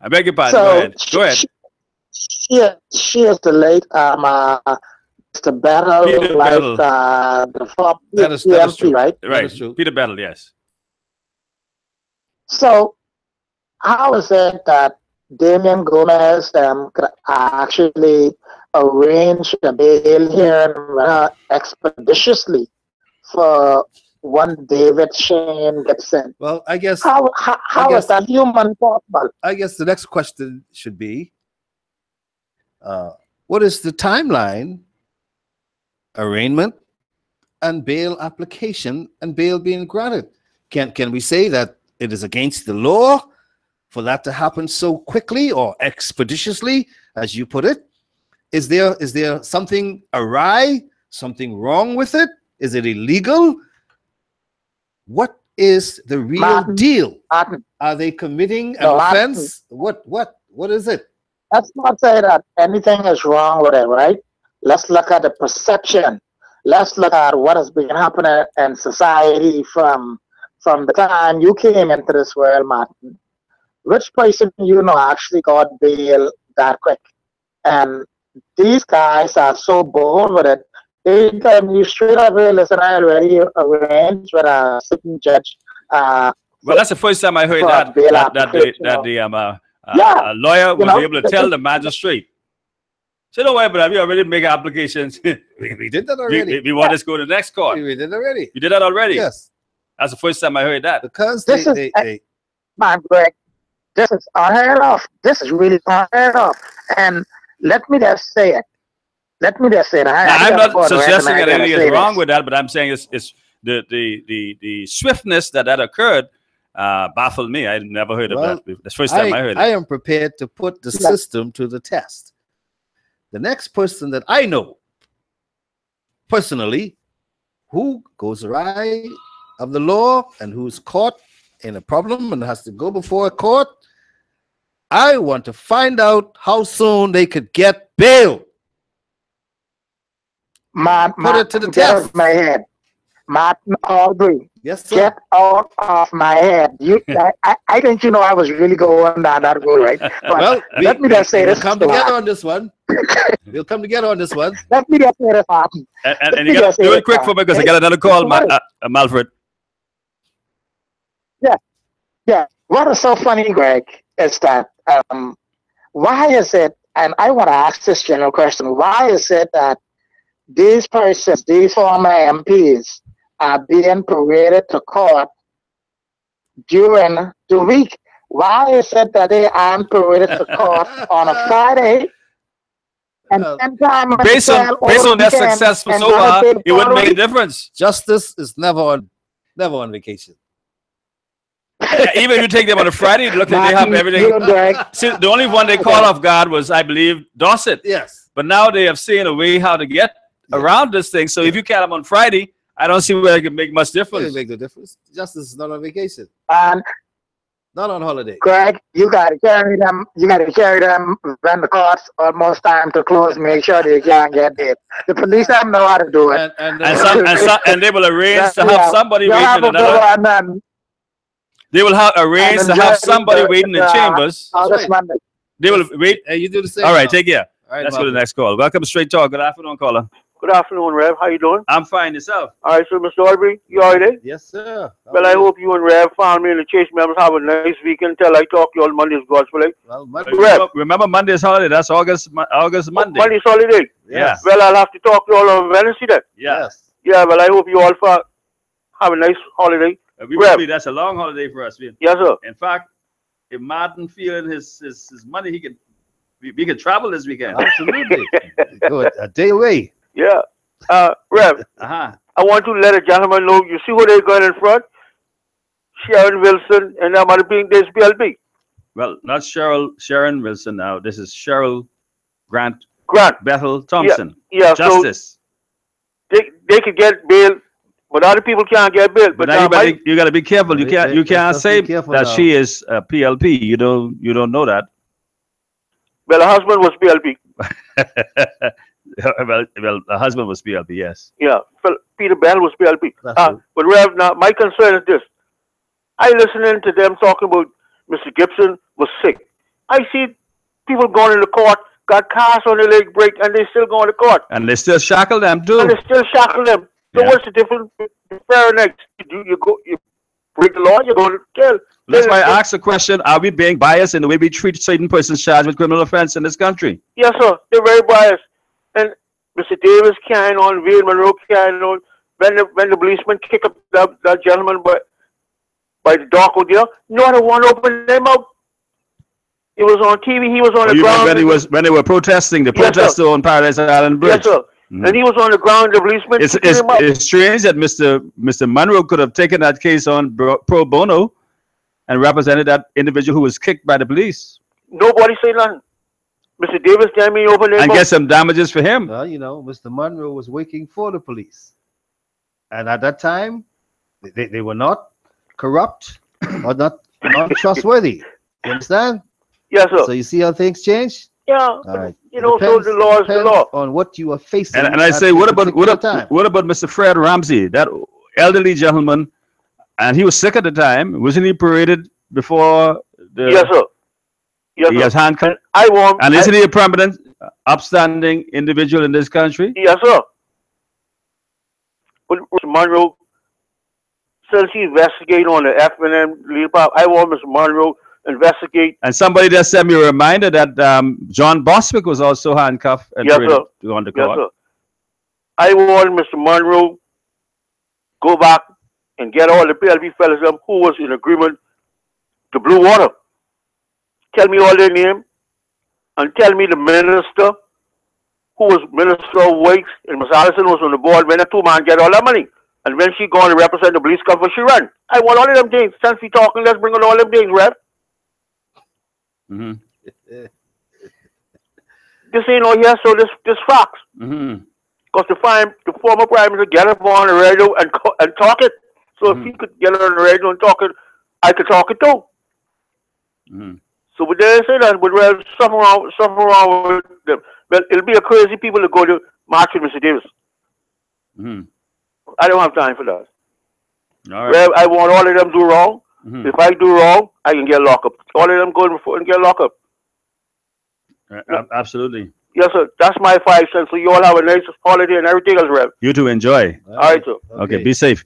I beg your pardon. So, Go ahead. Go ahead. She is the late Mr. Battle, Peter like Battle. the former That is PMC, true. right? Right. is true. Peter Battle, yes. So, how is it that Damian Gomez could actually arrange a bail here expeditiously for one David Shane Gibson? Well, I guess How guess- is that human possible? I guess the next question should be, What is the timeline, arraignment, and bail application, and bail being granted? Can we say that it is against the law for that to happen so quickly or expeditiously, as you put it? Is there something awry, something wrong with it? Is it illegal? What is the real deal? Are they committing an offense? What is it? Let's not say that anything is wrong with it, right? Let's look at the perception. Let's look at what has been happening in society from the time you came into this world, Martin. Which person you know actually got bail that quick? And these guys are so bold with it. They tell you straight up, hey, listen, I already arranged with a sitting judge. Well, that's the first time I heard that the lawyer was able to tell the magistrate. So don't worry about it. We already make applications. we did that already. We want to go to the next court. We did already. You did that already? Yes. That's the first time I heard that. Because man, Greg, this is unheard of. This is really unheard of. And let me just say it. I'm not suggesting that anything is wrong with that, but I'm saying it's the swiftness that occurred baffled me. I never heard of that. That's the first time I heard it. I am prepared to put the system to the test. The next person that I know personally who goes awry of the law and who's caught in a problem and has to go before a court, I want to find out how soon they could get bail. Put it to the test. My head. Martin Aubrey. Yes, sir. Get out of my head. I think you know I was really going down that road, right? But well, let me just say this. We'll come together on this one. We'll come together on this one. Let me just say this, Martin. And you got to do it quick for me because I got another call, Malfred. Yeah. What is so funny, Greg, is that why is it, and I want to ask this general question, why is it that these persons, these former MPs, are being paraded to court during the week? Why is it that they aren't paraded to court on a Friday? And based on their success so far, it wouldn't make a difference. Justice is never on vacation. Even if you take them on a Friday, look like they have everything. See, the only one they caught off guard was, I believe, Dorset. Yes. But now they have seen a way how to get around this thing. So if you catch them on Friday, I don't see where it can make much difference. It make the difference. Justice is not on vacation. Not on holiday. Greg, you gotta carry them. You gotta carry them when the court's almost time to close. Make sure they can't get it. The police don't know how to do it. And they will arrange to have somebody waiting. They will have arranged to have somebody waiting in chambers. They will wait. Hey, you do the same. All right, take care. All right, let's go to the next call. Welcome to Straight Talk. Good afternoon, caller. Good afternoon, Rev. How you doing? I'm fine. Yourself? All right, so Mr. Aubrey, you all right? Yes, sir. Well, I hope you and Rev, family, and the Chase members have a nice weekend till I talk to you all Monday's gospel. Well, remember Monday's holiday. That's August Monday. Monday's holiday. Yeah. Well, I'll have to talk to you all on Wednesday then. Yes. Yeah, well, I hope you all have a nice holiday. That's a long holiday for us. Yes, sir. In fact, if Martin feeling his money, we can travel this weekend. Absolutely. Good. A day away. Yeah. Rev, I want to let a gentleman know, you see who they got in front? Sharon Wilson and there's BLB. Well, not Sharon Wilson now. This is Cheryl Grant Bethel Thompson. Yeah. Justice. So they could get bail, but other people can't get bail. But you got to be careful. You can't say that she is a PLP. You don't know that. Well, her husband was PLP. well, the husband was PLP, yes. Yeah, Peter Bell was PLP. But Rev, now my concern is this: I listening to them talking about Mr. Gibson was sick. I see people going into court, got cast on their leg break, and they still going to court. And they still shackle them too. And they still shackle them. So what's the difference? Fair next, you break the law, you're going to jail. That's why I asked the question: are we being biased in the way we treat certain persons charged with criminal offense in this country? Yes, sir. They're very biased. And Mr. Davis carrying on, Wayne Monroe carrying on. When the policeman kick up that gentleman by the dock over there, not a one open them out. He was on TV. He was on the You ground. remember when they were protesting, the protester on Paradise Island Bridge. Yes, sir. And he was on the ground. The policeman. It's strange that Mr. Monroe could have taken that case on pro bono and represented that individual who was kicked by the police. Nobody say nothing. Mr. Davis came in over there and get some damages for him. Well, you know, Mr. Monroe was working for the police, and at that time, they were not corrupt or not trustworthy. You understand? Yes, sir. So you see how things change? Yeah. All right. You know, so the law is the law. On what you are facing. And I say, what about Mr. Fred Ramsey, that elderly gentleman, and he was sick at the time. Wasn't he paraded before the? Yes, sir. Yes, he sir. has handcuffed. And isn't he a prominent, upstanding individual in this country? Yes, sir. But Mr. Monroe, since he investigated on the FNM lead pop, I want Mr. Monroe investigate. And somebody just sent me a reminder that John Boswick was also handcuffed and yes, paraded to go on the court. Yes, sir. I want Mr. Monroe go back and get all the PLP fellas who was in agreement to Blue Water. Tell me all their name and tell me the minister who was Minister of Works and Ms. Allison was on the board when the two man get all that money. And when she gone to represent the police company, she run. I want all of them things. Since we talking, let's bring on all them things, Rep. This ain't all here, so this facts. Because the former prime minister get up on the radio and talk it. So if he could get on the radio and talk it, I could talk it too. So but they say that, but well, something wrong with them. Well, it'll be a crazy people to go to march with Mr. Davis. I don't have time for that. All right. Well, I want all of them do wrong. If I do wrong, I can get locked up. All of them go before and get locked up. Absolutely. Yes, sir. That's my 5 cents. So you all have a nice holiday and everything else, Rev. You too. Enjoy. All right, sir. Okay, be safe.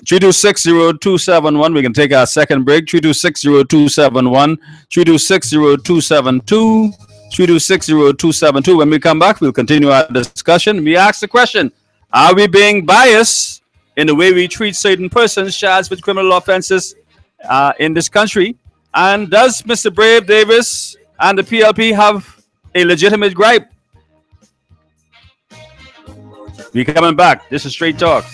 3260271. We can take our second break. 3260271. 3260272. 3260272. When we come back, we'll continue our discussion. We ask the question: are we being biased in the way we treat certain persons charged with criminal offenses in this country? And does Mr. Brave Davis and the PLP have a legitimate gripe? We coming back. This is Straight Talk.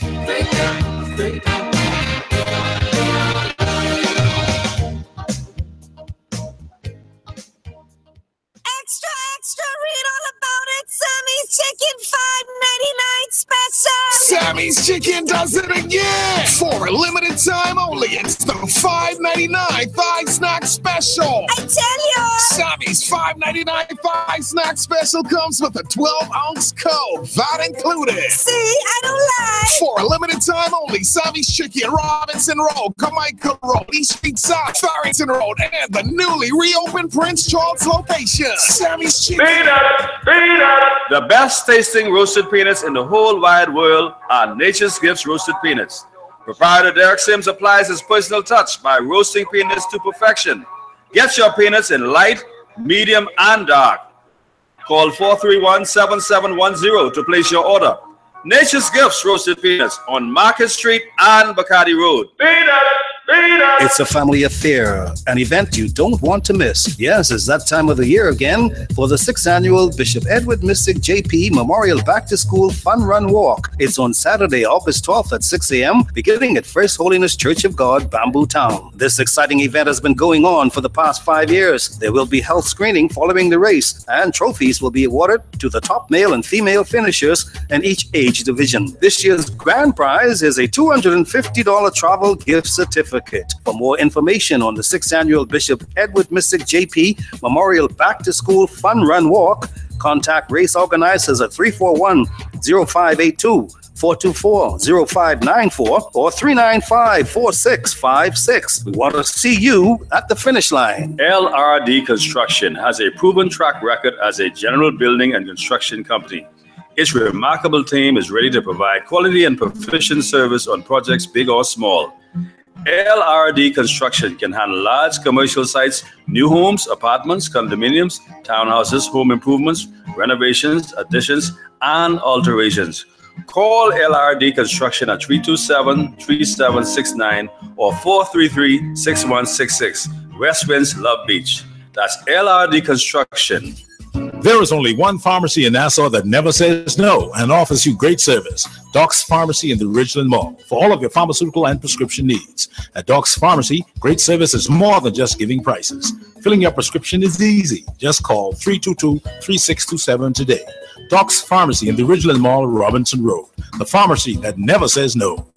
Extra, read all about it. Sammy's Chicken $5.99 special. Sammy's Chicken does it again. For a limited time only, it's the $5.99 thigh snack special. I tell you. Sammy's $5.99 thigh snack special comes with a 12-ounce Coke, that included. See, I don't lie. For a limited time only, Sammy's Chicken, Robinson Road, Jamaica Road, East Street South, Farrington Road, and the newly reopened Prince Charles location. Sammy's Chicken. The best tasting roasted peanuts in the whole wide world are Nature's Gifts roasted peanuts. Proprietor Derek Sims applies his personal touch by roasting peanuts to perfection. Get your peanuts in light, medium, and dark. Call 431-7710 to place your order. Nature's Gifts roasted peanuts on Market Street and Bacardi Road. It's a family affair, an event you don't want to miss. Yes, it's that time of the year again for the 6th annual Bishop Edward Mystic JP Memorial Back to School Fun Run Walk. It's on Saturday, August 12th at 6 a.m., beginning at First Holiness Church of God, Bamboo Town. This exciting event has been going on for the past 5 years. There will be health screening following the race, and trophies will be awarded to the top male and female finishers in each age division. This year's grand prize is a $250 travel gift certificate. For more information on the 6th annual Bishop Edward Mystic JP Memorial Back to School Fun Run Walk, contact race organizers at 341-0582, 424-0594, or 395-4656. We want to see you at the finish line. LRD Construction has a proven track record as a general building and construction company. Its remarkable team is ready to provide quality and proficient service on projects big or small. LRD Construction can handle large commercial sites, new homes, apartments, condominiums, townhouses, home improvements, renovations, additions, and alterations. Call LRD Construction at 327-3769 or 433-6166. West Winds, Love Beach. That's LRD Construction. There is only one pharmacy in Nassau that never says no and offers you great service. Doc's Pharmacy in the Ridgeland Mall for all of your pharmaceutical and prescription needs. At Doc's Pharmacy, great service is more than just giving prices. Filling your prescription is easy. Just call 322-3627 today. Doc's Pharmacy in the Ridgeland Mall, Robinson Road. The pharmacy that never says no.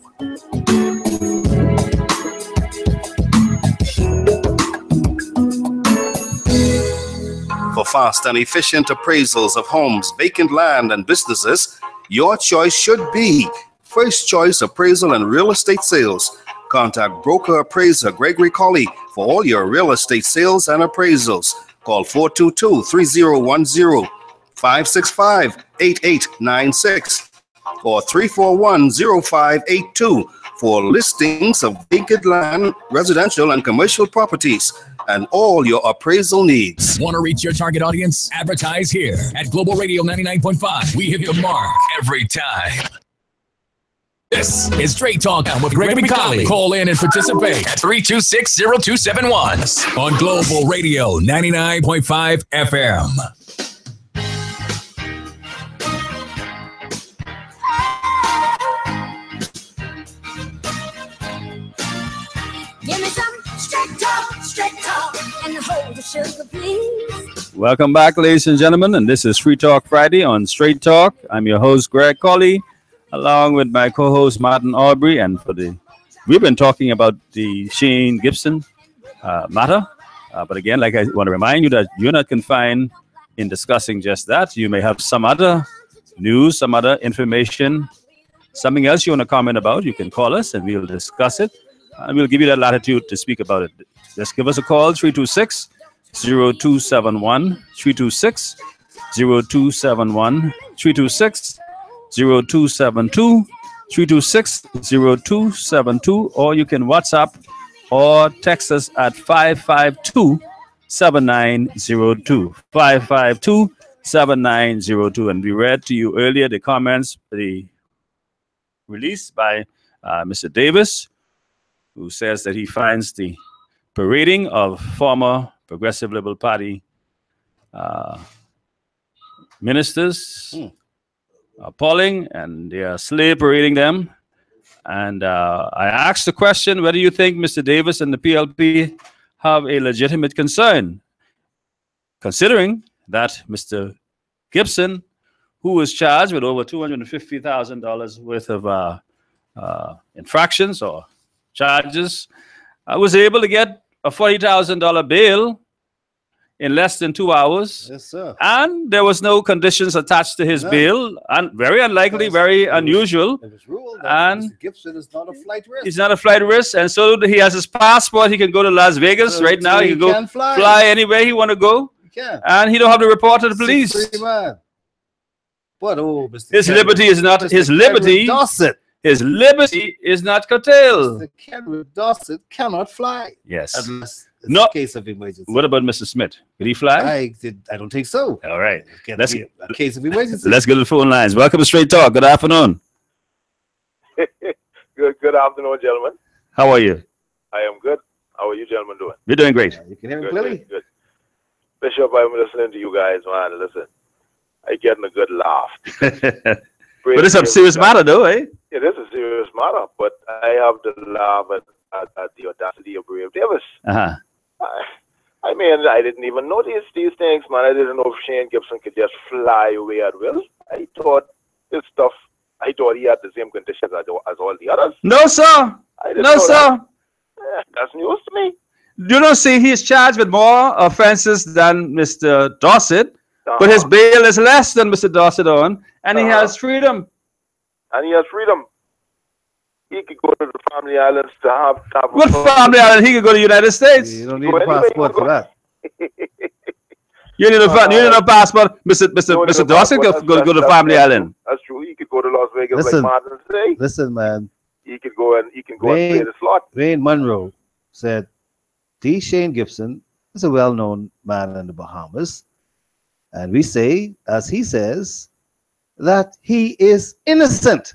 For fast and efficient appraisals of homes, vacant land, and businesses, your choice should be First Choice Appraisal and Real Estate Sales. Contact broker appraiser Gregory Colley for all your real estate sales and appraisals. Call 422-3010, 565-8896, or 341-0582 for listings of vacant land, residential and commercial properties, and all your appraisal needs. Want to reach your target audience? Advertise here at Global Radio 99.5. We hit the mark every time. This is Straight Talk with Gregory Colley. Call in and participate at 326-0271 on Global Radio 99.5 FM. Give me some straight talk, and hold the sugar, please. Welcome back, ladies and gentlemen, and this is Free Talk Friday on Straight Talk. I'm your host, Greg Colley, along with my co-host, Martin Aubrey, and we've been talking about the Shane Gibson matter, but again, like I want to remind you that you're not confined in discussing just that. You may have some other news, some other information, something else you want to comment about. You can call us and we'll discuss it. And we'll give you that latitude to speak about it. Just give us a call, 326-0271, 326-0271, 326-0272, 326-0272, or you can WhatsApp or text us at 552-7902, 552-7902. And we read to you earlier the comments, the release by Mr. Davis, who says that he finds the parading of former Progressive Liberal Party ministers appalling, and they are slave parading them. And I asked the question, whether you think Mr. Davis and the PLP have a legitimate concern, considering that Mr. Gibson, who was charged with over $250,000 worth of infractions or charges, was able to get a $40,000 bail in less than 2 hours. Yes, sir. And there was no conditions attached to his bail, and very unlikely, very unusual. It was ruled that And Mr. Gibson is not a flight risk. he's not a flight risk, and so he has his passport. He can go to Las Vegas right now. He can go fly anywhere he want to go, and he don't have to report to the police. But Mr. His liberty is not his liberty. Dorset. His liberty is not curtailed. Mr. Kenwood Dorset cannot fly. Yes. Unless it's No. a case of emergency. What about Mr. Smith? Could he fly? I don't think so. All right. Let's a case of emergency. Let's go to the phone lines. Welcome to Straight Talk. Good afternoon. Good afternoon, gentlemen. How are you? I am good. How are you gentlemen doing? We're doing great. You can hear me clearly? Good. Bishop, I'm listening to you guys, man. Listen, I getting a good laugh. But it's a serious matter, though, eh? It is a serious matter, but I have to laugh at the audacity of Brave Davis. Uh-huh. I mean, I didn't even know these things, man. I didn't know if Shane Gibson could just fly away at will. I thought he had the same conditions as all the others. No, sir. No, sir. That's news to me. You don't see he's charged with more offenses than Mr. Dorset, but his bail is less than Mr. Dorset on, and he has freedom. He could go to the Family Islands to have what Family Island? He could go to the United States. You don't need a passport for that. You need a passport. Mr. Dorset could go to Family Island. That's true. He could go to Las Vegas like Martin say. Listen, man. He can go and play the slot. Wayne Monroe said, D. Shane Gibson is a well-known man in the Bahamas, and we say, as he says, that he is innocent.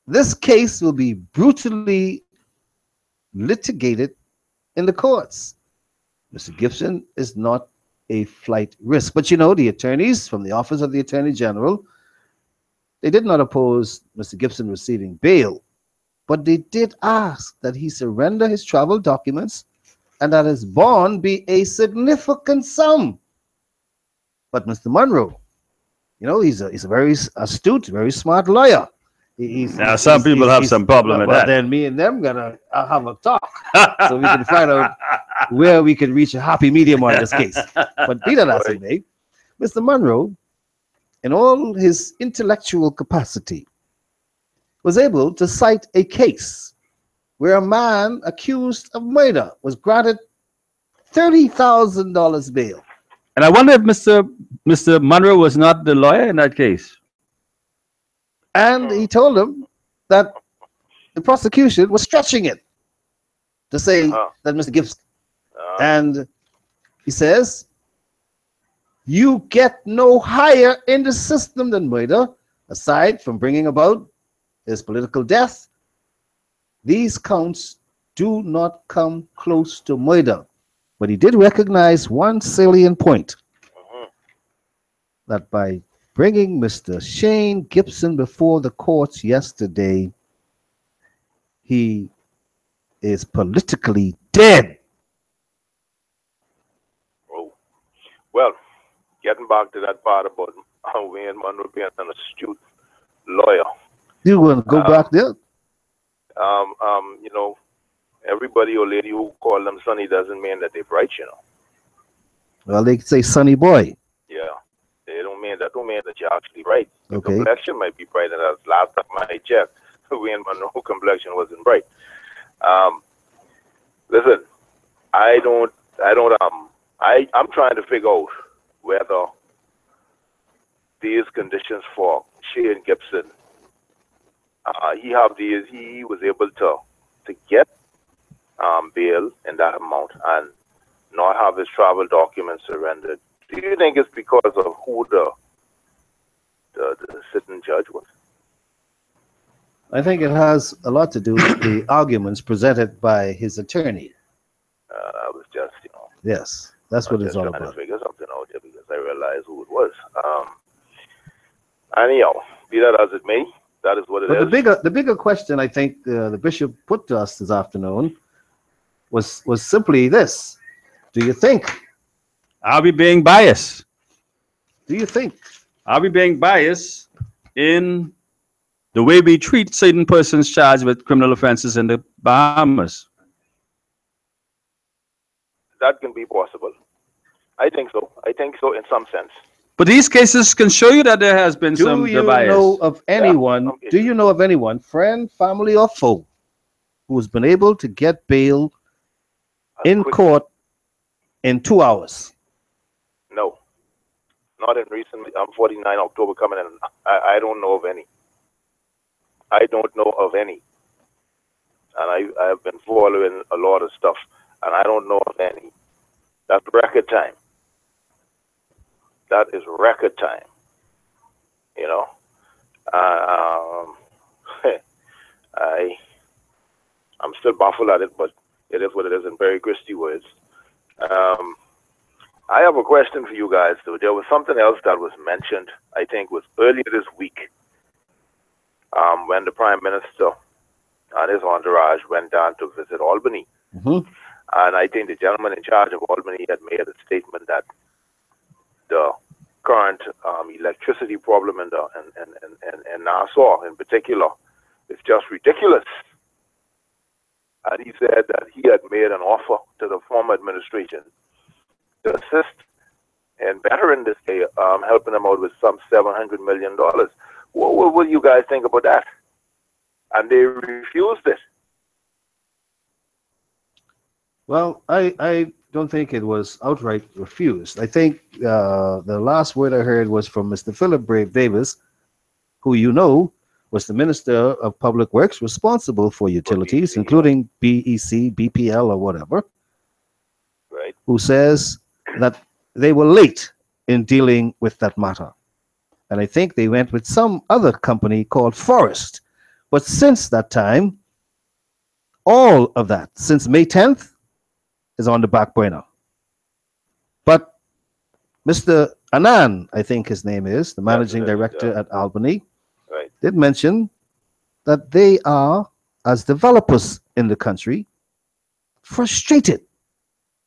This case will be brutally litigated in the courts. Mr. Gibson is not a flight risk. But you know, the attorneys from the Office of the Attorney General, they did not oppose Mr. Gibson receiving bail, but they did ask that he surrender his travel documents and that his bond be a significant sum. But Mr. Monroe, you know, he's a very astute, very smart lawyer. Now, some people have some problem with that. Then me and them gonna have a talk so we can find out where we can reach a happy medium on this case. But be that as it may, Mr. Monroe, in all his intellectual capacity, was able to cite a case where a man accused of murder was granted $30,000 bail. And I wonder if Mr. Monroe was not the lawyer in that case. And he told him that the prosecution was stretching it to say that Mr. Gibson. And he says, you get no higher in the system than murder, aside from bringing about his political death. These counts do not come close to murder. But he did recognize one salient point, that by bringing Mr. Shane Gibson before the courts yesterday, he is politically dead. Oh. Well, getting back to that part about Wayne Monroe being an astute lawyer. You want to go back there? You know, everybody or lady who call them Sonny doesn't mean that they're bright, you know. Well, they say Sonny boy. Yeah. That don't mean that you're actually right. The Okay. complexion might be bright, and that's last time I checked, Wayne Monroe complexion wasn't bright. Listen, I'm trying to figure out whether these conditions for Shane Gibson, he was able to get bail in that amount and not have his travel documents surrendered. Do you think it's because of who the sitting judge was? I think it has a lot to do with the arguments presented by his attorney. I was just, you know. Yes, that's what it's all trying about. to figure something out there because I realized who it was. Anyhow, be that as it may, that is what it is. The bigger question I think the bishop put to us this afternoon was simply this: do you think? Are we being biased? Do you think? Are we being biased in the way we treat certain persons charged with criminal offenses in the Bahamas? That can be possible. I think so. I think so in some sense. But these cases can show you that there has been some bias. Do you know of anyone? Yeah, okay. Do you know of anyone, friend, family, or foe, who has been able to get bail in court in 2 hours? No, not in recent. I'm 49, October coming in. I don't know of any. I don't know of any. And I have been following a lot of stuff, and I don't know of any. That's record time. That is record time. You know, I'm still baffled at it, but it is what it is in very Christy words. I have a question for you guys, though. There was something else that was mentioned, I think was earlier this week, when the Prime Minister and his entourage went down to visit Albany. Mm-hmm. And I think the gentleman in charge of Albany had made a statement that the current electricity problem in Nassau in particular is just ridiculous. And he said that he had made an offer to the former administration to assist in bettering this, helping them out with some $700 million. What do you guys think about that? And they refused it. Well, I don't think it was outright refused. I think the last word I heard was from Mr. Philip Brave Davis, who you know was the Minister of Public Works responsible for utilities, including BEC, BPL, or whatever, right? Who says that they were late in dealing with that matter. And I think they went with some other company called Forest. But since that time, all of that, since May 10th, is on the back burner. Mr. Anand, I think his name is, the managing director at Albany, did mention that they are, as developers in the country, frustrated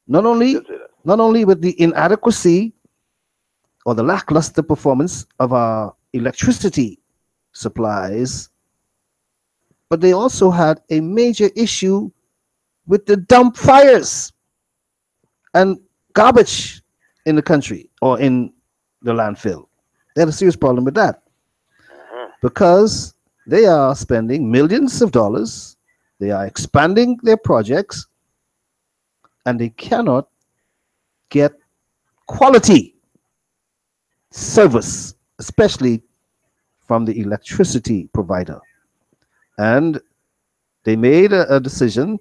not only with the inadequacy or the lackluster performance of our electricity supplies, but they also had a major issue with the dump fires and garbage in the country or in the landfill. They had a serious problem with that because they are spending millions of dollars, they are expanding their projects, and they cannot get quality service, especially from the electricity provider. And they made a decision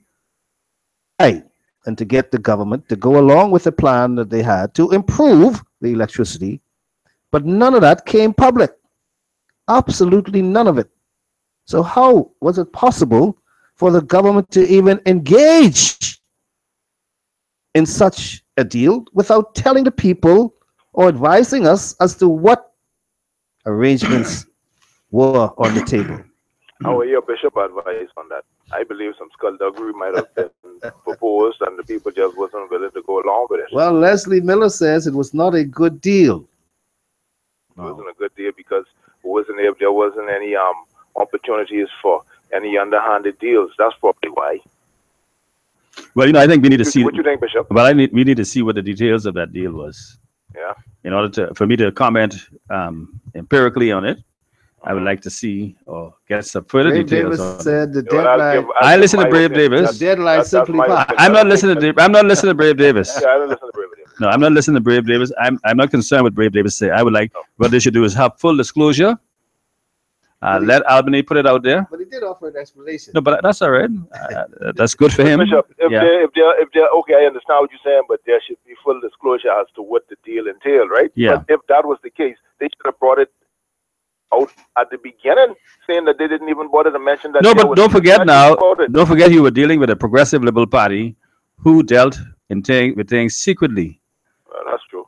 and to get the government to go along with the plan that they had to improve the electricity, but none of that came public. Absolutely none of it. So how was it possible for the government to even engage in such a deal without telling the people or advising us as to what arrangements were on the table? How are your bishop advice on that? I believe some skullduggery might have been proposed and the people just wasn't willing to go along with it. Well, Leslie Miller says it was not a good deal. It wasn't a good deal because there wasn't any opportunities for any underhanded deals. That's probably why. Well, I think we need to see. What you think, Bishop? Well, we need to see what the details of that deal was. Yeah. In order for me to comment empirically on it, I would like to see or get some further Brave details. Davis said the deadline. I listen to Brave Davis. The deadline simply passed. I'm not listening to. I'm not listening to Brave Davis. Yeah, I don't listen to Brave Davis. No, I'm not listening to Brave Davis. I'm not concerned with Brave Davis say. I would like what they should do is have full disclosure. Let Albany put it out there. But he did offer an explanation. No, but that's all right. That's good for him. Bishop, if they're okay, I understand what you're saying, but there should be full disclosure as to what the deal entailed, right? Yeah. But if that was the case, they should have brought it out at the beginning, saying that they didn't even bother to mention that. No, but don't forget now. Don't forget you were dealing with a progressive Liberal Party who dealt with things secretly. That's true.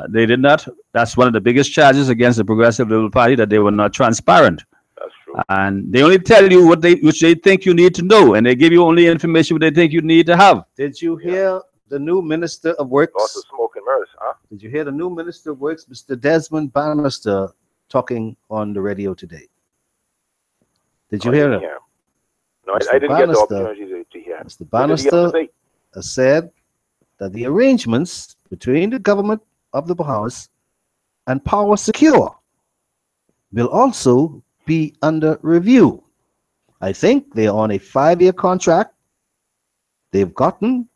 They did not. That's one of the biggest charges against the progressive Liberal Party, that they were not transparent. That's true. And they only tell you which they think you need to know, and they give you only information what they think you need to have. Did you hear the new Minister of Works? Lots of smoke and mirrors, huh? Did you hear the new Minister of Works, Mr. Desmond Bannister, talking on the radio today? Did you hear him? No, I didn't get the opportunity to hear. Mr. Bannister said that the arrangements between the government of the Bahamas and Power Secure will also be under review. I think they're on a 5-year contract. They've gotten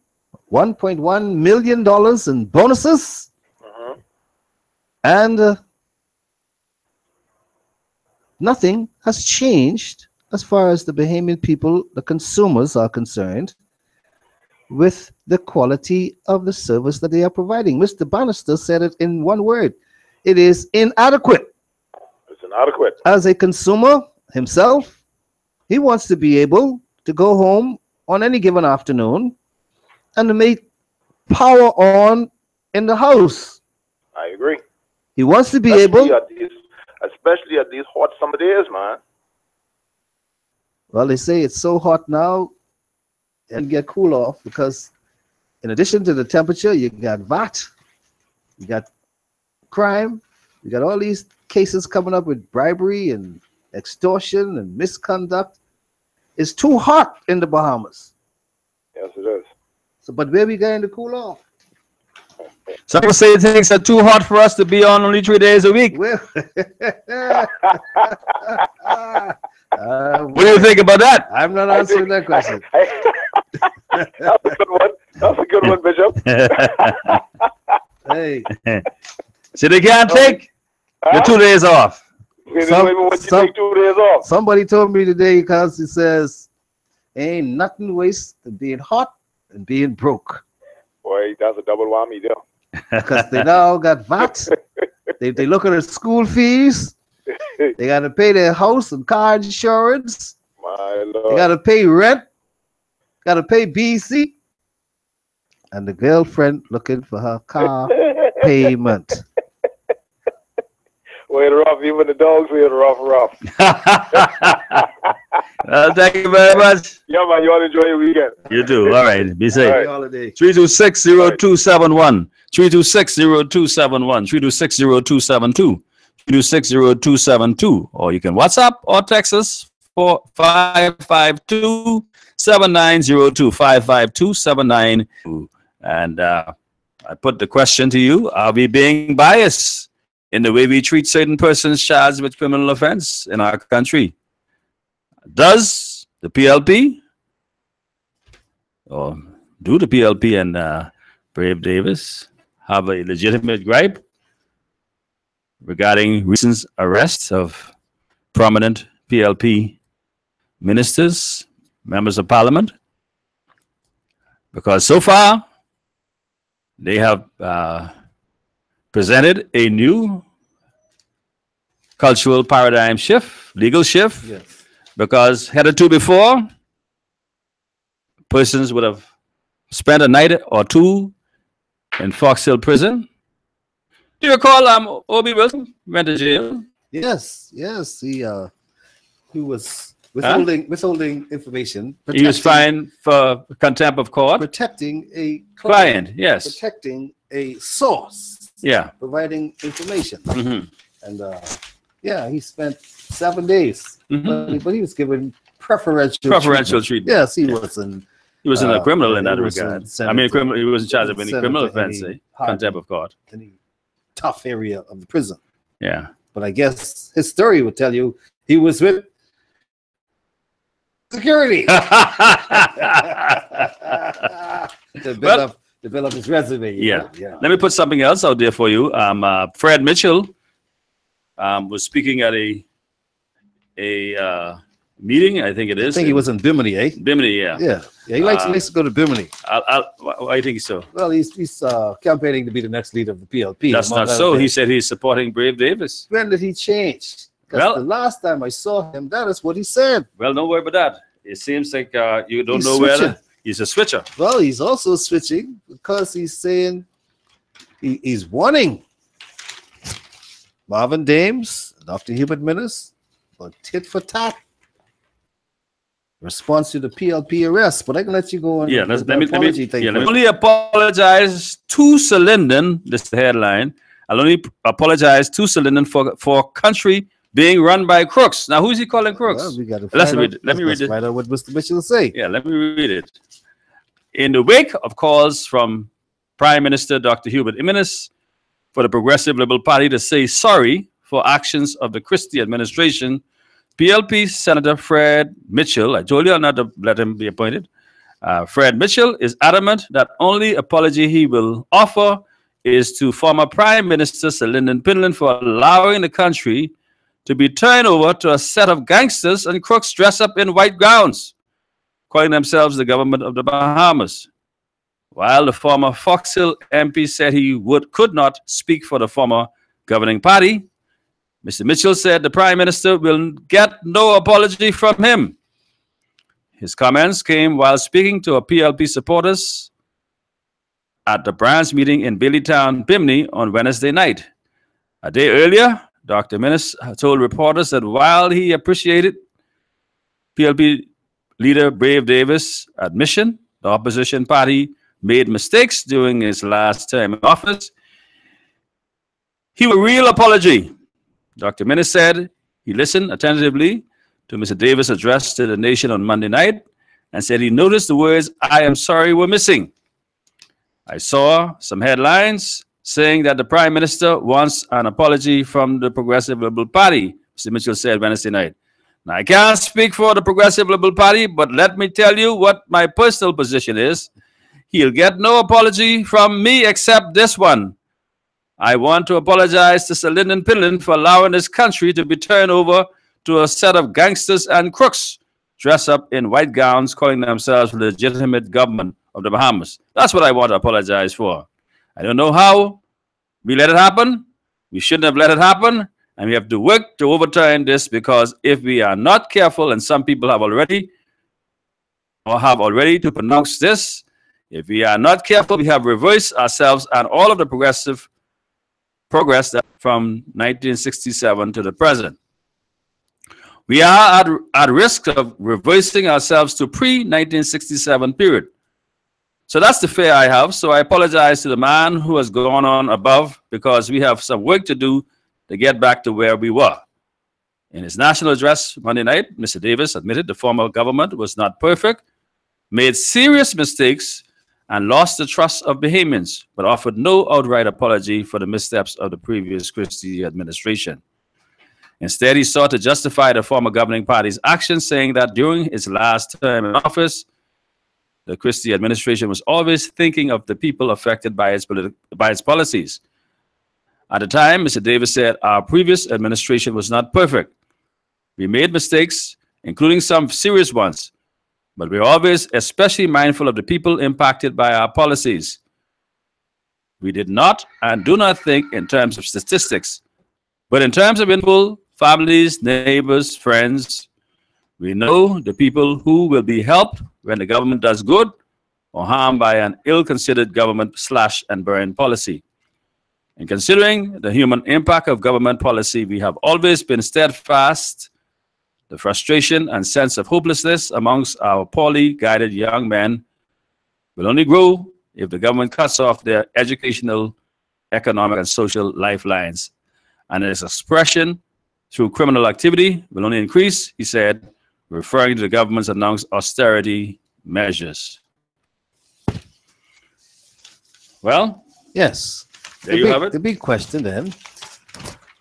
$1.1 million in bonuses. And nothing has changed as far as the Bahamian people, the consumers, are concerned with the quality of the service that they are providing. Mr. Bannister said it in one word. It is inadequate. It's inadequate. As a consumer himself, he wants to be able to go home on any given afternoon and to make power on in the house. I agree. He wants to be especially at these hot summer days, man. Well, they say it's so hot now and get cool off because in addition to the temperature, you got VAT, you got crime, you got all these cases coming up with bribery and extortion and misconduct. It's too hot in the Bahamas. Yes, it is. So, but where we going to cool off? Some people say things are too hot for us to be on only 3 days a week. Well, what do you think about that? I'm not answering that question. That's a good one. That's a good one, Bishop. Hey. So they can't take the 2 days off. Take 2 days off. Somebody told me today because he says, ain't nothing worse than being hot and being broke. Boy, that's a double whammy there. Because they now got VAT. they look at their school fees. They got to pay their house and car insurance. My Lord. They got to pay rent. Got to pay BC. And the girlfriend looking for her car payment. We're rough, even the dogs we're rough. Well, thank you very much. Yeah, man, you all enjoy your weekend. You too. All right. Be safe. Happy holiday. 326-0271. 326-0271. 326-0272. 326-0272. Or you can WhatsApp or text us for 552-7902. 552-7902. And I put the question to you: are we being biased in the way we treat certain persons charged with criminal offense in our country? Does the PLP, or do the PLP and Brave Davis have a legitimate gripe regarding recent arrests of prominent PLP ministers, members of parliament? Because so far, they have presented a new cultural paradigm shift, legal shift. Yes. Because hitherto before, persons would have spent a night or two in Fox Hill prison. Do you recall Obi Wilson went to jail? Yes. He was withholding information. He was fined for contempt of court. Protecting a Client, yes. Protecting a source. Yeah. Providing information. Mm-hmm. And he spent 7 days. Mm-hmm. But he was given preferential treatment. Yes, he wasn't. He wasn't a criminal in that regard. I mean, he was in charge of any Senate criminal to offense, any contempt of court. Any tough area of the prison. Yeah. But I guess his story would tell you he was with security to build up his resume. Yeah. Let me put something else out there for you. Fred Mitchell was speaking at a meeting, I think it is. I think he was in Bimini, eh? Bimini, yeah. Yeah. He likes to go to Bimini. I think so. Well, he's campaigning to be the next leader of the PLP. That's not so. He said he's supporting Brave Davis. When did he change? Because the last time I saw him, that is what he said. Well, don't worry about that. It seems like you don't know whether he's a switcher. Well, he's also switching because he's saying he's wanting Marvin Dames, Dr. Hubert Minnis, for tit for tat response to the PLP arrest. But I can let you go on. Yeah, let me only apologize to Linden. This is the headline. I'll only apologize to Linden for country being run by crooks. Now, who's he calling crooks? Well, we got to Let me read it. Find out what Mr. Mitchell will say. Yeah, let me read it. In the wake of calls from Prime Minister Dr. Hubert Minnis for the Progressive Liberal Party to say sorry for actions of the Christie administration, PLP Senator Fred Mitchell, I told you not to let him be appointed. Fred Mitchell is adamant that only apology he will offer is to former Prime Minister Sir Lyndon Pinland for allowing the country to be turned over to a set of gangsters and crooks dressed up in white gowns, calling themselves the government of the Bahamas. While the former Fox Hill MP said he could not speak for the former governing party, Mr. Mitchell said the Prime Minister will get no apology from him. His comments came while speaking to PLP supporters at the branch meeting in Baileytown, Bimini on Wednesday night. A day earlier, Dr. Minnis told reporters that while he appreciated PLP leader Brave Davis' admission, the opposition party made mistakes during his last term in office, he will real apology. Dr. Minnis said he listened attentively to Mr. Davis' address to the nation on Monday night and said he noticed the words, "I am sorry," were missing. I saw some headlines saying that the Prime Minister wants an apology from the Progressive Liberal Party, Mr. Mitchell said Wednesday night. Now, I can't speak for the Progressive Liberal Party, but let me tell you what my personal position is. He'll get no apology from me except this one. I want to apologize to Sir Lyndon Pinland for allowing this country to be turned over to a set of gangsters and crooks dressed up in white gowns, calling themselves the legitimate government of the Bahamas. That's what I want to apologize for. I don't know how we let it happen. We shouldn't have let it happen. And we have to work to overturn this, because if we are not careful, and some people have already to pronounce this, if we are not careful, we have reversed ourselves and all of the progressive progress from 1967 to the present. We are at risk of reversing ourselves to pre-1967 period. So that's the fear I have. So I apologize to the man who has gone on above, because we have some work to do to get back to where we were. In his national address Monday night, Mr. Davis admitted the former government was not perfect, made serious mistakes, and lost the trust of Bahamians, but offered no outright apology for the missteps of the previous Christie administration. Instead, he sought to justify the former governing party's actions, saying that during its last term in office, the Christie administration was always thinking of the people affected by its policies. At the time, Mr. Davis said, our previous administration was not perfect. We made mistakes, including some serious ones, but we're always especially mindful of the people impacted by our policies. We did not and do not think in terms of statistics, but in terms of individual families, neighbors, friends. We know the people who will be helped when the government does good or harmed by an ill-considered government slash and burn policy. In considering the human impact of government policy, we have always been steadfast. The frustration and sense of hopelessness amongst our poorly guided young men will only grow if the government cuts off their educational, economic, and social lifelines. And its expression through criminal activity will only increase, he said, referring to the government's announced austerity measures. Well, yes. There you have it. The big question then,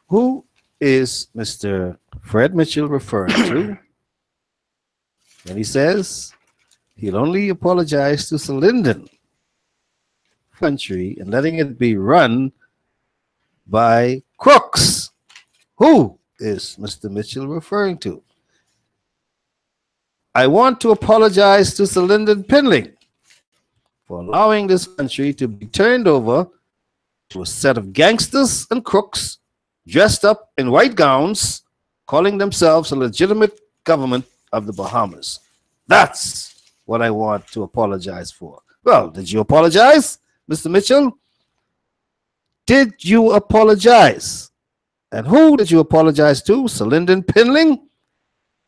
who is Mr. Fred Mitchell referring to? And he says he'll only apologize to Sir Lyndon country and letting it be run by crooks. Who is Mr. Mitchell referring to? I want to apologize to Sir Lyndon Pinling for allowing this country to be turned over to a set of gangsters and crooks dressed up in white gowns, calling themselves a legitimate government of the Bahamas. That's what I want to apologize for. Well, did you apologize, Mr. Mitchell? Did you apologize? And who did you apologize to? Sir Lyndon Pinling?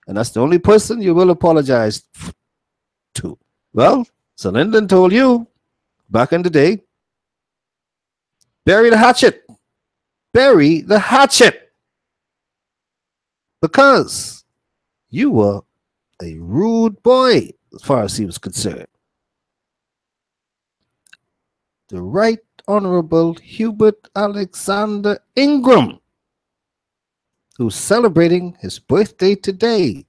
And that's the only person you will apologize to. Well, Sir Lyndon told you back in the day, bury the hatchet. Bury the hatchet. Because you were a rude boy as far as he was concerned. The Right Honorable Hubert Alexander Ingram, who's celebrating his birthday today,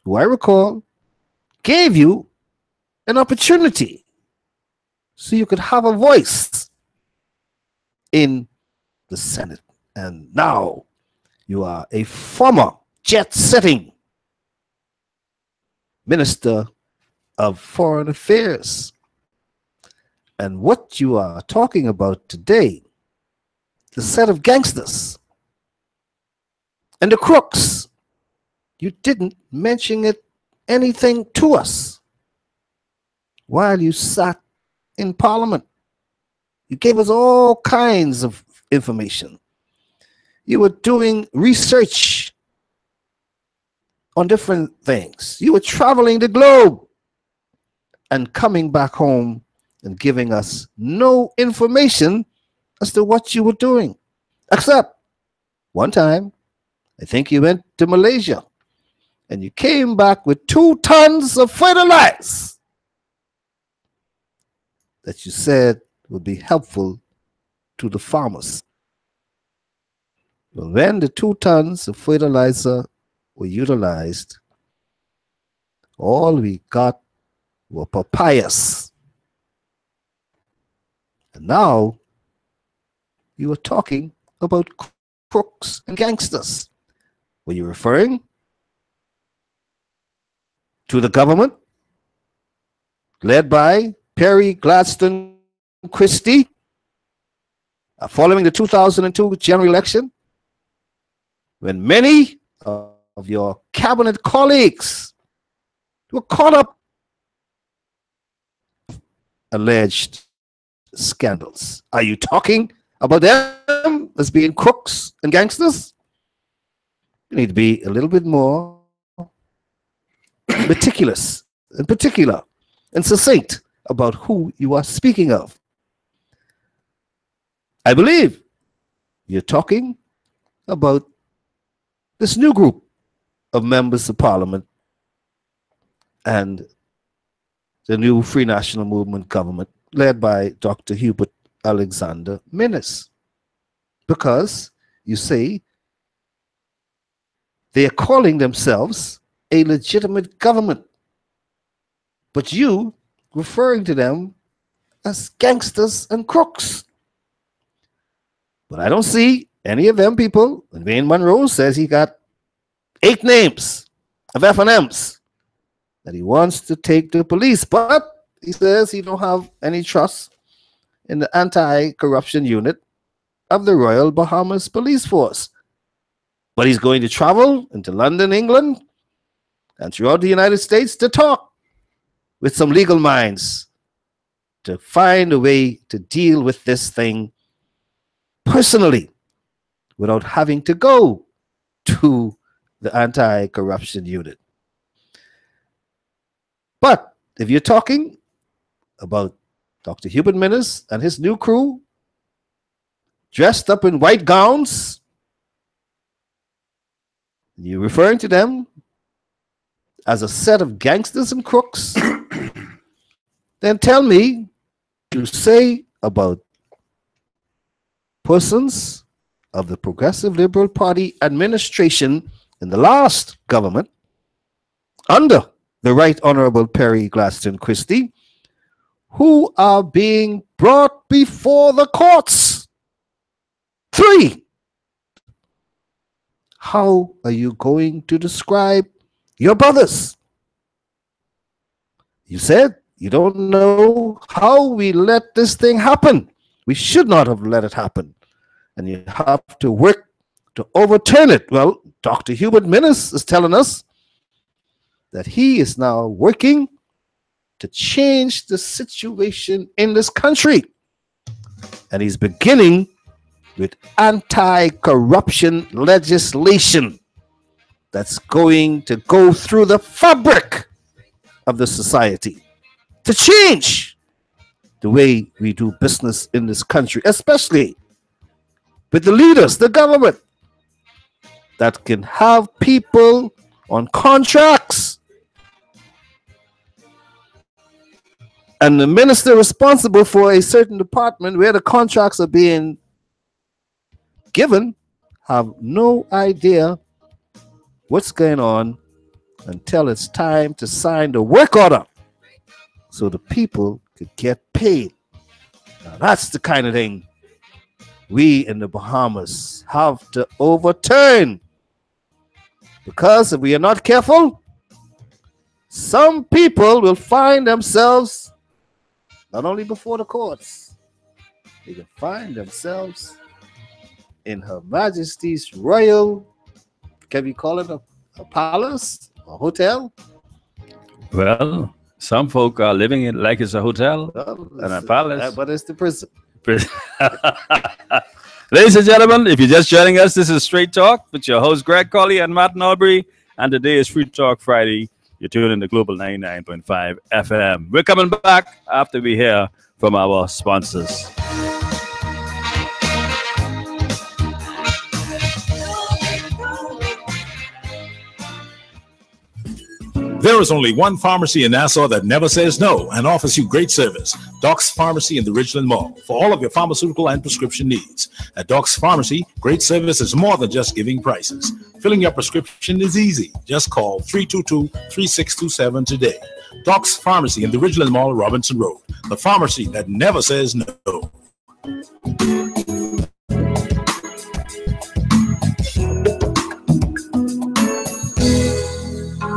who I recall gave you an opportunity so you could have a voice in the Senate. And now you are a former jet-setting Minister of Foreign Affairs. And what you are talking about today, the set of gangsters and the crooks, you didn't mention anything to us while you sat in Parliament. You gave us all kinds of information. You were doing research on different things. You were traveling the globe and coming back home and giving us no information as to what you were doing. Except one time, I think you went to Malaysia and you came back with 2 tons of fertilizer that you said would be helpful to the farmers. Well, when the 2 tons of fertilizer were utilized, all we got were papayas. And now you are talking about crooks and gangsters. Were you referring to the government led by Perry Gladstone Christie following the 2002 general election, when many of your cabinet colleagues were caught up in alleged scandals? Are you talking about them as being crooks and gangsters, you need to be a little bit more meticulous and particular and succinct about who you are speaking of. I believe you're talking about this new group of members of parliament and the new Free National Movement government led by Dr. Hubert Alexander Minnis. Because you say they are calling themselves a legitimate government, but you referring to them as gangsters and crooks. But I don't see any of them people. And Wayne Monroe says he got 8 names of F&Ms that he wants to take to police, but he says he don't have any trust in the anti-corruption unit of the Royal Bahamas Police Force. But he's going to travel into London, England, and throughout the United States to talk with some legal minds to find a way to deal with this thing personally without having to go to the anti-corruption unit. But if you're talking about Dr. Hubert Minnis and his new crew dressed up in white gowns, you're referring to them as a set of gangsters and crooks, then tell me to say about persons of the Progressive Liberal Party administration in the last government under the Right Honorable Perry Glaston Christie, who are being brought before the courts. 3. How are you going to describe your brothers? You said you don't know how we let this thing happen. We should not have let it happen. And you have to work to overturn it. Well, Dr. Hubert Minnis is telling us that he is now working to change the situation in this country. And he's beginning with anti-corruption legislation that's going to go through the fabric of the society to change the way we do business in this country, especially with the leaders, the government, that can have people on contracts. And the minister responsible for a certain department where the contracts are being given have no idea what's going on until it's time to sign the work order so the people could get paid. Now that's the kind of thing we in the Bahamas have to overturn, because if we are not careful, some people will find themselves not only before the courts, they can find themselves in Her Majesty's Royal, can we call it a palace, a hotel? Well, some folk are living it like it's a hotel and a palace. But it's the prison. Ladies and gentlemen, if you're just joining us, this is Straight Talk with your host Greg Colley and Matt Norbury, and today is Free Talk Friday. You're tuning in to Global 99.5 FM. We're coming back after we hear from our sponsors. There is only one pharmacy in Nassau that never says no and offers you great service. Doc's Pharmacy in the Ridgeland Mall for all of your pharmaceutical and prescription needs. At Doc's Pharmacy, great service is more than just giving prices. Filling your prescription is easy. Just call 322-3627 today. Doc's Pharmacy in the Ridgeland Mall, Robinson Road. The pharmacy that never says no.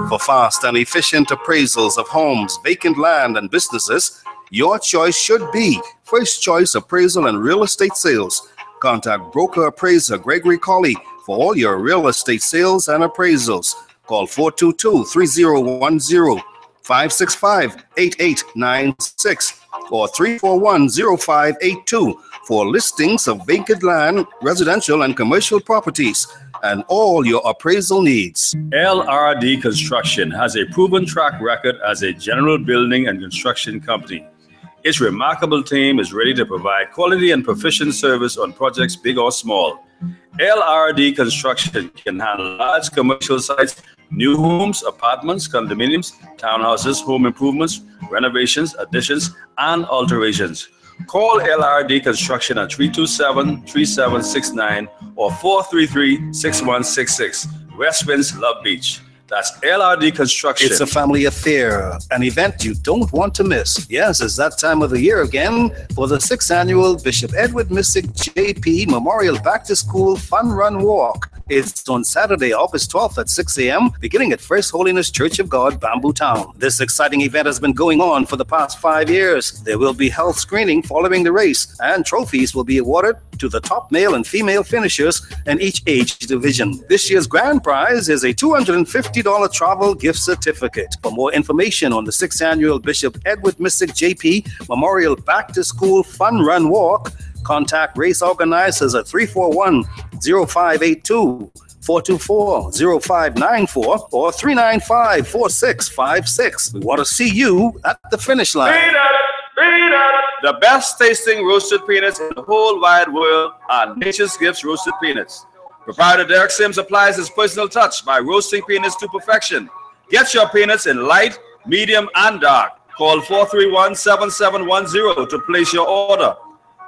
For fast and efficient appraisals of homes, vacant land, and businesses, your choice should be First Choice Appraisal and Real Estate Sales. Contact broker appraiser Gregory Colley for all your real estate sales and appraisals. Call 422-3010, 565-8896, or 341-0582 for listings of vacant land, residential and commercial properties, and all your appraisal needs. LRD Construction has a proven track record as a general building and construction company. Its remarkable team is ready to provide quality and proficient service on projects big or small. LRD Construction can handle large commercial sites, new homes, apartments, condominiums, townhouses, home improvements, renovations, additions, and alterations. Call LRD Construction at 327-3769 or 433-6166. West Winds, Love Beach. That's LRD Construction. It's a family affair, an event you don't want to miss. Yes, it's that time of the year again for the 6th annual Bishop Edward Missick JP Memorial Back to School Fun Run Walk. It's on Saturday, August 12th at 6 a.m., beginning at First Holiness Church of God, Bamboo Town. This exciting event has been going on for the past 5 years. There will be health screening following the race, and trophies will be awarded to the top male and female finishers in each age division. This year's grand prize is a $250 travel gift certificate. For more information on the 6th annual Bishop Edward Missick JP Memorial Back to School Fun Run Walk, contact race organizers at 341-0582, 424-0594, or 395-4656. We want to see you at the finish line. The best tasting roasted peanuts in the whole wide world are Nature's Gifts roasted peanuts. Proprietor Derek Sims applies his personal touch by roasting peanuts to perfection. Get your peanuts in light, medium, and dark. Call 431-7710 to place your order.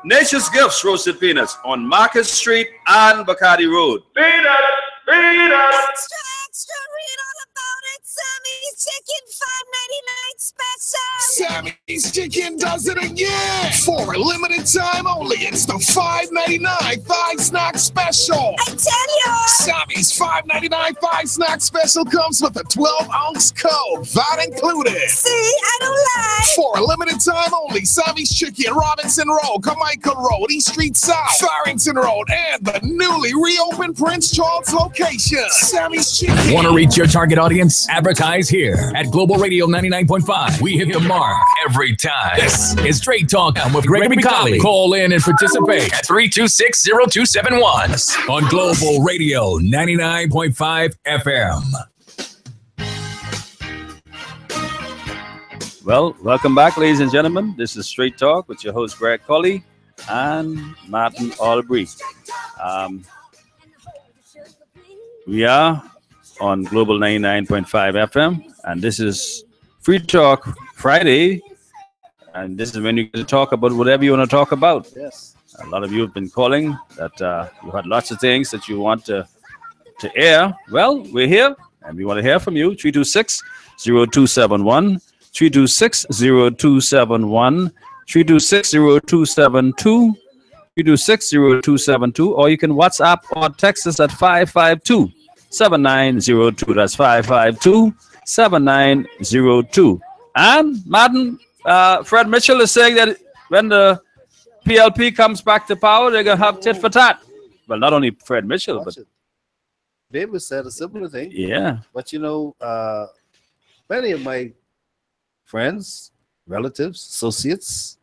Nature's Gifts roasted peanuts on Market Street and Bacardi Road. Peanuts! Extra, extra, read all about it. Sammy's Chicken $5.99 special. Sammy's Chicken does it again. For a limited time only, it's the $5.99 thigh snack special. I tell you. Sammy's $5.99 thigh snack special comes with a 12-ounce Coke, that included. See, I don't lie. For a limited time only, Sammy's Chicken, Robinson Road, Carmichael Road, East Street South, Farrington Road, and the newly reopened Prince Charles location. Sammy's Chicken. Want to reach your target audience? Advertise here at Global Radio 99.5. We hit the mark every time. This is Straight Talk with Gregory McCauley. Call in and participate at 326-0271 on Global Radio 99.5 FM. Well, welcome back, ladies and gentlemen. This is Straight Talk with your host, Greg Colley and Martin Albury. We are on Global 99.5 FM, and this is Free Talk Friday, and this is when you can talk about whatever you want to talk about. Yes. A lot of you have been calling that you had lots of things that you want to air. Well, we're here, and we want to hear from you. 326-0271, 326-0271, 326-0272, 326-0272, or you can WhatsApp or text us at 552-7902. That's 552-7902. And Martin, Fred Mitchell is saying that when the PLP comes back to power, they're going to have tit for tat. Well, not only Fred Mitchell, but David said a similar thing. Yeah. But you know, many of my friends, relatives, associates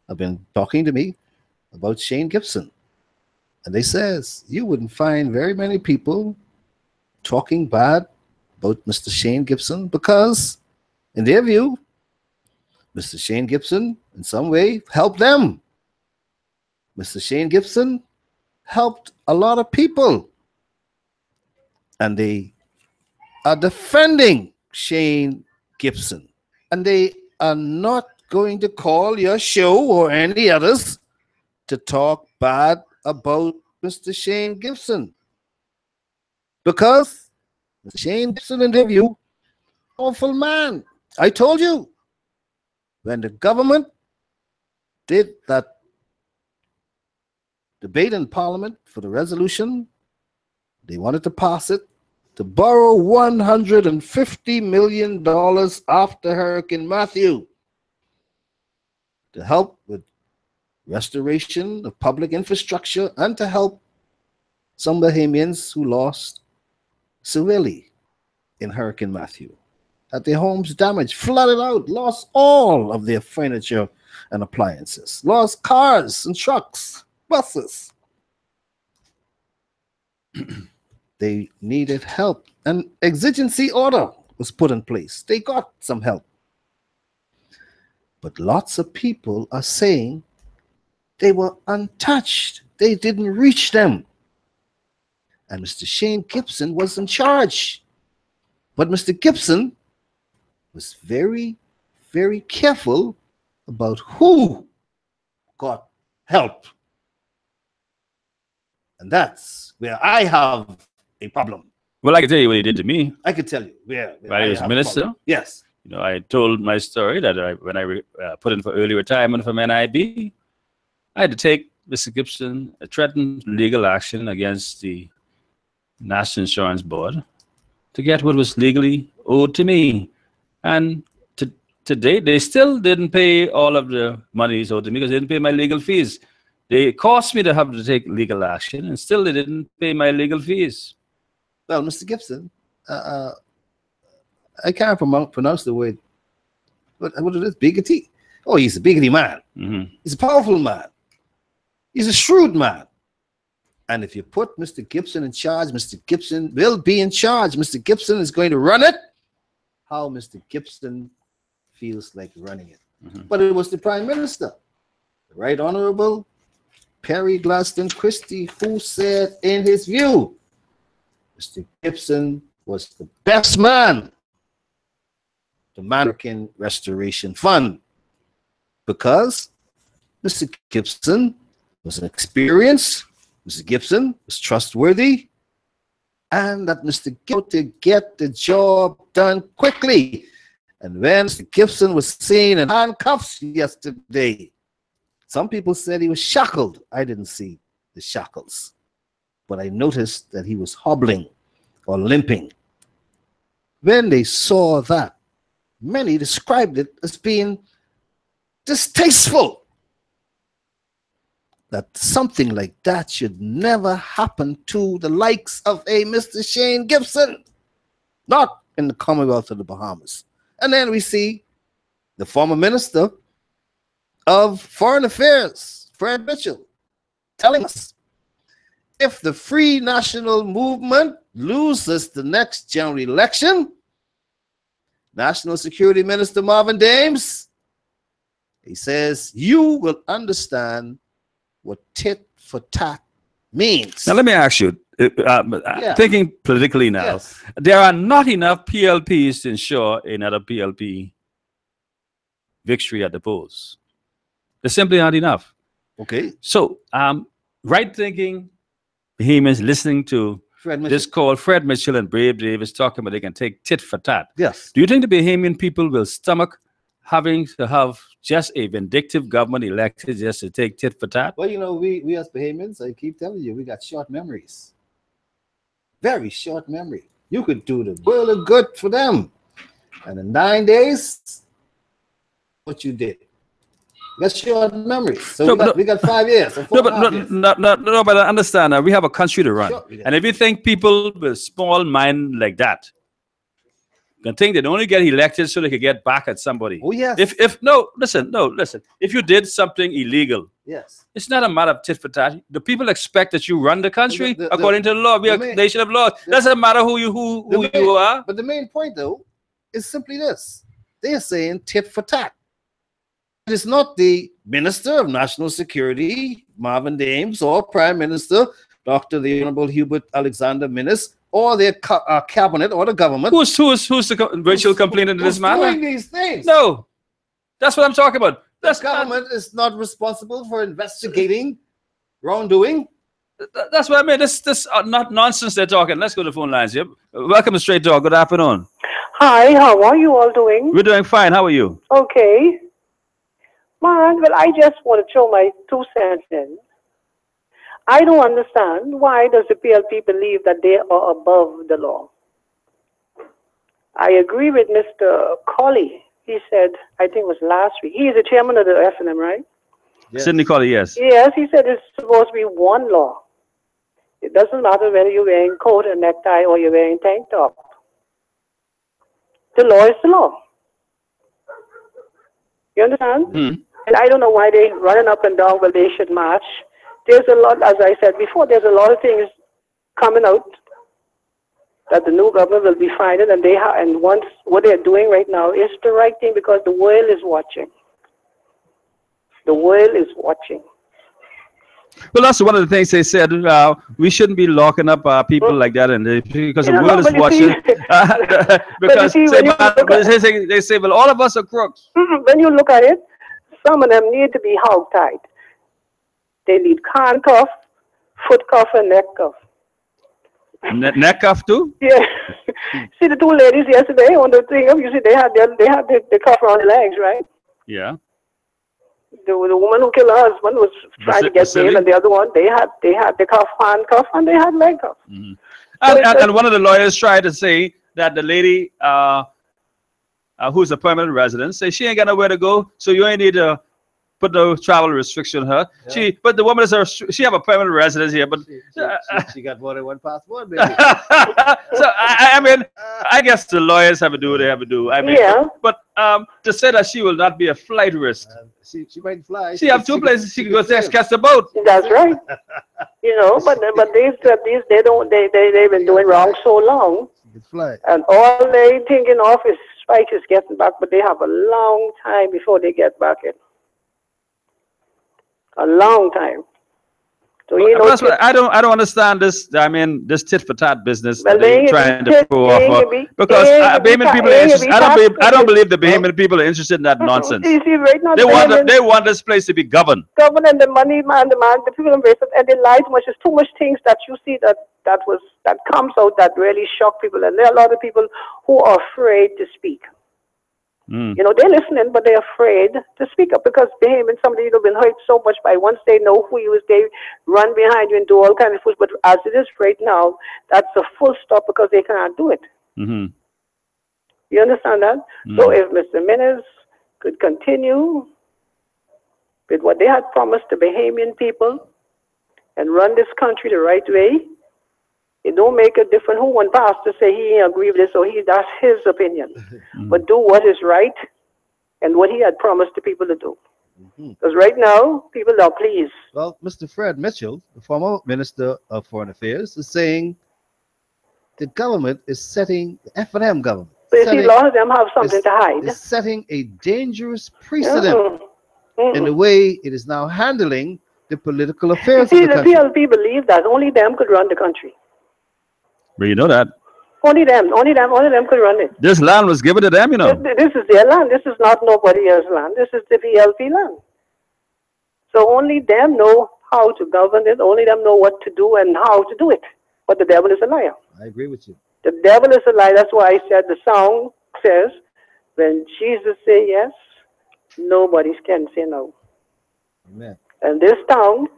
have been talking to me about Shane Gibson. And they says you wouldn't find very many people talking bad about Mr. Shane Gibson because, in their view, Mr. Shane Gibson in some way helped them. Mr. Shane Gibson helped a lot of people. And they are defending Shane Gibson. And they are not going to call your show or any others to talk bad about Mr. Shane Gibson. Because Mr. Shane Gibson, in their view, awful man. I told you, when the government did that debate in Parliament for the resolution, they wanted to pass it to borrow $150 million after Hurricane Matthew to help with restoration of public infrastructure and to help some Bahamians who lost severely in Hurricane Matthew. Had their homes damaged, flooded out, lost all of their furniture and appliances, lost cars and trucks, buses. They needed help. An exigency order was put in place. They got some help. But lots of people are saying they were untouched. They didn't reach them. And Mr. Shane Gibson was in charge. But Mr. Gibson was very, very careful about who got help. And that's where I have a problem. Well, I can tell you what he did to me. I can tell you where While he was minister. Yes. You know, I told my story that when I put in for early retirement from NIB, I had to take Mr. Gibson threatened legal action against the National Insurance Board to get what was legally owed to me. And to date, they still didn't pay all of the monies owed to me because they didn't pay my legal fees. They cost me to have to take legal action, and still they didn't pay my legal fees. Well, Mr. Gibson, I can't pronounce the word. What it is? Biggity? Oh, he's a biggity man. Mm-hmm. He's a powerful man. He's a shrewd man. And if you put Mr. Gibson in charge, Mr. Gibson will be in charge. Mr. Gibson is going to run it how Mr. Gibson feels like running it. Mm-hmm. But it was the Prime Minister, the Right Honorable Perry Glaston Christie, who said in his view, Mr. Gibson was the best man to American Restoration Fund because Mr. Gibson was an experienced, Mr. Gibson was trustworthy, and that Mr. Gibson to get the job done quickly. And when Mr. Gibson was seen in handcuffs yesterday, some people said he was shackled. I didn't see the shackles, but I noticed that he was hobbling or limping. When they saw that, many described it as being distasteful. That something like that should never happen to the likes of a Mr. Shane Gibson, not in the Commonwealth of the Bahamas. And then we see the former Minister of Foreign Affairs, Fred Mitchell, telling us if the Free National Movement loses the next general election, National Security Minister Marvin Dames, he says, you will understand what tit for tat means. Now, let me ask you, thinking politically now, there are not enough PLPs to ensure another PLP victory at the polls. There simply aren't enough. Okay. So, right thinking, Bahamians listening to this call, Fred Mitchell and Brave Davis talking about they can take tit for tat. Yes. Do you think the Bahamian people will stomach having to have just a vindictive government elected just to take tit for tat? Well, you know, we as Bahamians, I keep telling you, we got short memories. Very short memory. You could do the world of good for them. And in 9 days, what you did. That's short memories. So we got 5 years. But I understand that we have a country to run. Sure, and if you think people with small mind like that can think they'd only get elected so they could get back at somebody. Oh, yes. Listen. If you did something illegal, yes, it's not a matter of tit for tat. The people expect that you run the country according to the law. We are a nation of laws. Doesn't matter who you are. But the main point, though, is simply this. They are saying tit for tat. It is not the Minister of National Security, Marvin Dames, or Prime Minister, Dr. the Honorable Hubert Alexander Minnis, or their cabinet or the government. Who's the virtual complainant in this matter? Doing these things? No, that's what I'm talking about. The government is not responsible for investigating wrongdoing. That's what I mean. This not nonsense they're talking. Let's go to the phone lines here. Welcome to Straight Talk. Good afternoon. Hi, how are you all doing? We're doing fine. How are you? Okay. Man, well, I just want to throw my 2 cents in. I don't understand why does the PLP believe that they are above the law. I agree with Mr. Colley. He said, I think it was last week. He is the chairman of the FNM, right? Yes. Sidney Colley, yes. Yes, he said it's supposed to be one law. It doesn't matter whether you're wearing coat and necktie or you're wearing tank top. The law is the law. You understand? And I don't know why they running up and down, but they should march. There's a lot, as I said before, there's a lot of things coming out that the new government will be finding, and and once what they're doing right now is the right thing because the world is watching. The world is watching. Well, that's one of the things they said. We shouldn't be locking up people like that, and because the world is watching. Because they say, well, all of us are crooks. When you look at it, some of them need to be hog-tied. They need handcuff, foot cuff, and neck cuff. Neck cuff too? Yeah. See the two ladies yesterday on the thing. You see, they had the cuff around their legs, right? Yeah. The woman who killed her husband was trying to get bail, and the other one, they had the handcuff, and they had leg cuff. Mm-hmm. And one of the lawyers tried to say that the lady who's a permanent resident say she ain't got nowhere to go, so you ain't need to put no travel restriction on her. Yeah. But the woman she have a permanent residence here, but she got more than one passport, maybe. So I mean, I guess the lawyers have to do what they have to do. I mean, yeah. But to say that she will not be a flight risk. She might fly. She have two places she can go catch the boat. That's right. You know, but they've been doing wrong so long, and all they thinking of is Spike is getting back, but they have a long time before they get back in. A long time. So you know, I don't understand this. I mean, this tit for tat business well, that they're trying to throw off because Bahamian people are interested. I don't believe the Bahamian people are interested in that nonsense. You see, right now, they want this place to be governed. Governed, and the money man, the people embrace it, and they lie too much. There's too much things that you see that comes out that really shock people, and there are a lot of people who are afraid to speak. You know, they're listening, but they're afraid to speak up because Bahamian, somebody who's been hurt so much by once they know who you is, they run behind you and do all kinds of things. But as it is right now, that's a full stop because they cannot do it. You understand that? So if Mr. Menes could continue with what they had promised the Bahamian people and run this country the right way, it don't make a difference who one pastor say he agree with this or that's his opinion. But do what is right and what he had promised the people to do. Because right now, people are pleased. Well, Mr. Fred Mitchell, the former Minister of Foreign Affairs, is saying the government is setting, the F&M government. So you see, a lot of them have something to hide. It's setting a dangerous precedent in the way it is now handling the political affairs you see, of the country. PLP believe that only them could run the country. But you know that. Only them could run it. This land was given to them, you know. This is their land. This is not nobody else's land. This is the PLP land. So only them know how to govern it. Only them know what to do and how to do it. But the devil is a liar. I agree with you. The devil is a liar. That's why I said the song says, when Jesus say yes, nobody can say no. Amen. And this town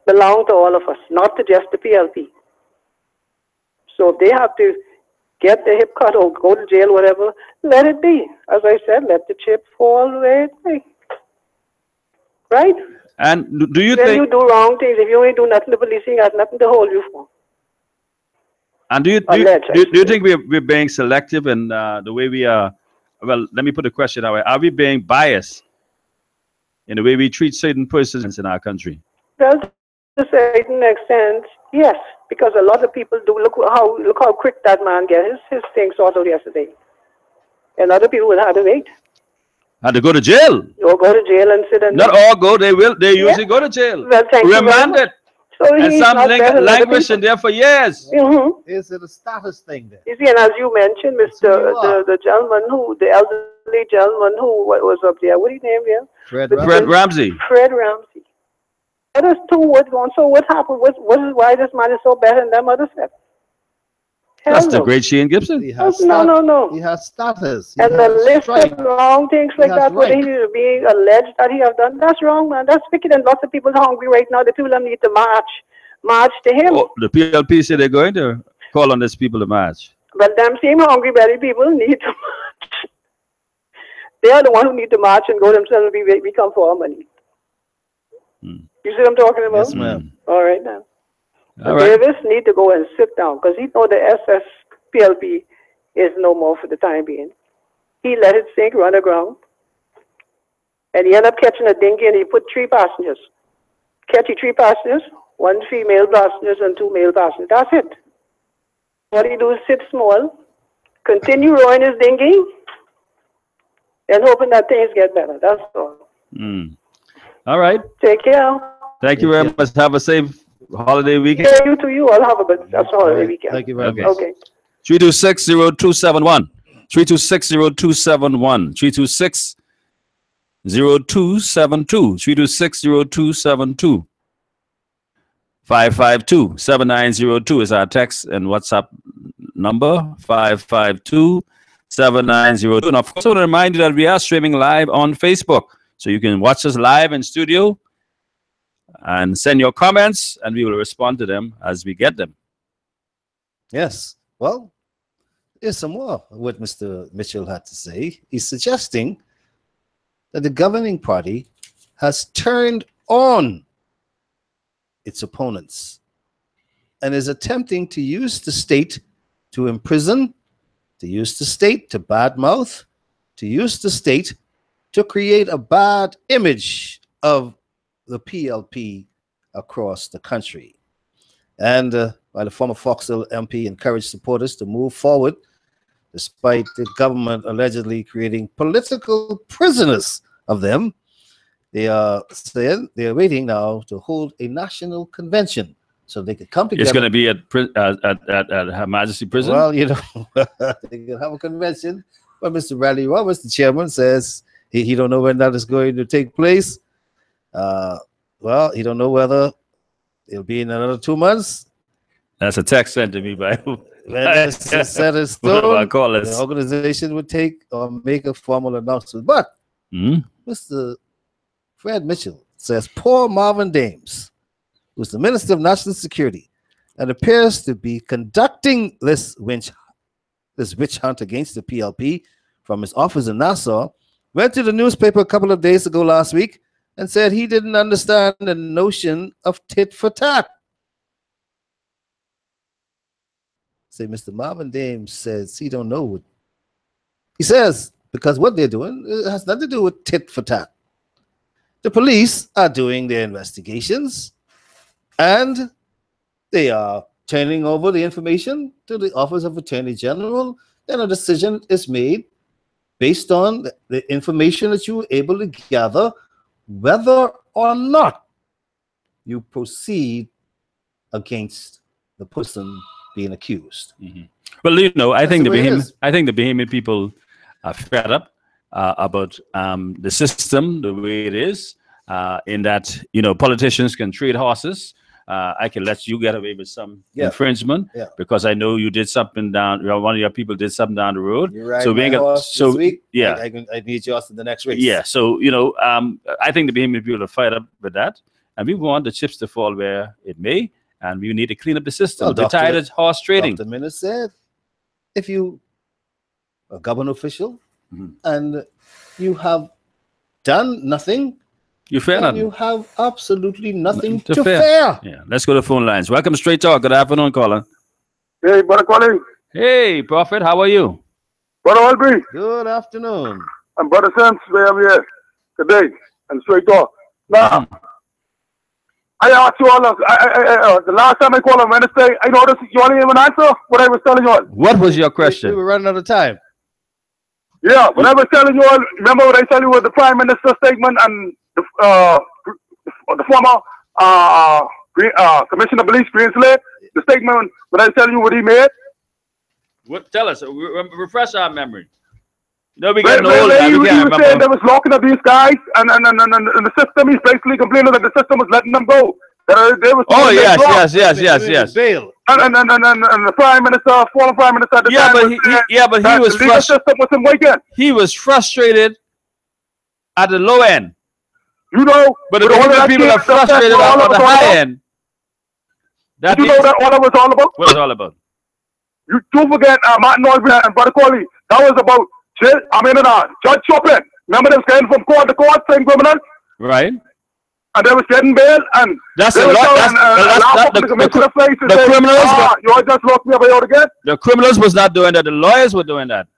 belongs to all of us, not to just the PLP. So if they have to get their hip cut or go to jail, whatever, let it be. As I said, let the chip fall where it may. Right? And do you when think... you do wrong things, if you ain't do nothing, the police ain't got nothing to hold you for. And do you think we're being selective in the way we are... Well, let me put the question that way. Are we being biased in the way we treat certain persons in our country? Well, to a certain extent, yes. Because a lot of people do look how quick that man gets his thing sorted yesterday, and other people will have to wait. Had to go to jail. Or go to jail and sit and. Not all go. They will. They usually go to jail. Well, thank remanded. So and some languish in there for years. Is it a status thing there? You see, and as you mentioned, the gentleman the elderly gentleman who was up there. What is his name there? Fred Ramsey. Fred Ramsey. Others too was gone. So what happened? Why this man is so bad and them others said? That's the great Shane Gibson. No. He has status. And the list of long things like that, what he is being alleged that he has done, that's wrong, man. That's wicked, and lots of people are hungry right now. The people need to march to him. Oh, the PLP say they're going to call on these people to march. But them same hungry belly people need to march. They are the ones who need to march and go themselves and we come for our money. You see what I'm talking about? Yes, ma'am. All right, now. All right. Davis need to go and sit down because he know the SSPLP is no more for the time being. He let it sink, run aground. And he ended up catching a dinghy, and he put 3 passengers. Catchy 3 passengers, 1 female passengers and 2 male passengers. That's it. What he do is sit small, continue rowing his dinghy, and hoping that things get better. That's all. All right. Take care. Thank you very much. Have a safe holiday weekend. Yeah, you too. You all have a good holiday weekend. Thank you very much. Okay. 326-0271. 326-0271. 326-0272. 326-0272. 552-7902 is our text and WhatsApp number. 552-7902. And of course, I want to remind you that we are streaming live on Facebook. So you can watch us live in studio and send your comments, and we will respond to them as we get them. Yes. Well, here's some more of what Mr. Mitchell had to say. He's suggesting that the governing party has turned on its opponents and is attempting to use the state to imprison, to use the state to badmouth, to use the state to create a bad image of the PLP across the country. And while the former Foxhill MP encouraged supporters to move forward, despite the government allegedly creating political prisoners of them, they are saying they are waiting now to hold a national convention so they could come together. It's going to be at Her Majesty Prison? Well, you know, they can have a convention. But Mr. Bradley Roberts, the chairman, says he don't know when that is going to take place. Well, he don't know whether it'll be in another 2 months. That's a text sent to me by when it's set in stone, the organization would take or make a formal announcement. But Mr. Fred Mitchell says poor Marvin Dames, who's the Minister of National Security and appears to be conducting this witch hunt against the PLP from his office in Nassau, went to the newspaper a couple of days ago last week and said he didn't understand the notion of tit for tat. Say Mr. Marvin Dames says he don't know what he says, because what they're doing has nothing to do with tit for tat. The police are doing their investigations and they are turning over the information to the Office of Attorney General. Then a decision is made based on the information that you were able to gather, whether or not you proceed against the person being accused. Well, you know, I think the Bahamian people are fed up about the system the way it is, in that, you know, politicians can trade horses. I can let you get away with some infringement because I know you did something down. One of your people did something down the road. So we ain't got this week. I need yours in the next race. Yeah. So you know, I think the Bahamian people are fed up with that, and we want the chips to fall where it may, and we need to clean up the system. We're tired of horse trading. Dr. Minna said, if you a government official and you have done nothing, you have absolutely nothing to fear. Yeah, let's go to the phone lines. Welcome to Straight Talk. Good afternoon, caller. Hey, Brother Colin. Hey, Prophet. How are you? Brother Albee. Good afternoon. And Brother Sims, we are here today and Straight Talk. Now, I asked you all, the last time I called on Wednesday, I noticed you only even answer what I was telling you all. What was your question? We were running out of time. Yeah, when I was telling you all, remember what I told you with the Prime Minister's statement and the former Commissioner of Police, Greensley, the statement when I was telling you what he made? What? Tell us, refresh our memory. No, we got no old. He was saying they was locking up these guys, and the system, he's basically complaining that the system was letting them go. They was yes. Bail. And the Prime Minister, former Prime Minister at the time, but he was frustrated. He was frustrated at the low end. You know, but the people are frustrated at the high end. You know that all it was all about? What was it all about? You don't forget Martin Albee and Brother Coley. That was about Judge Chopin. Remember they was getting from court to court, same criminal? Right. And they was getting bail, and that's the criminals. You just locked me up out again. The criminals was not doing that. The lawyers were doing that.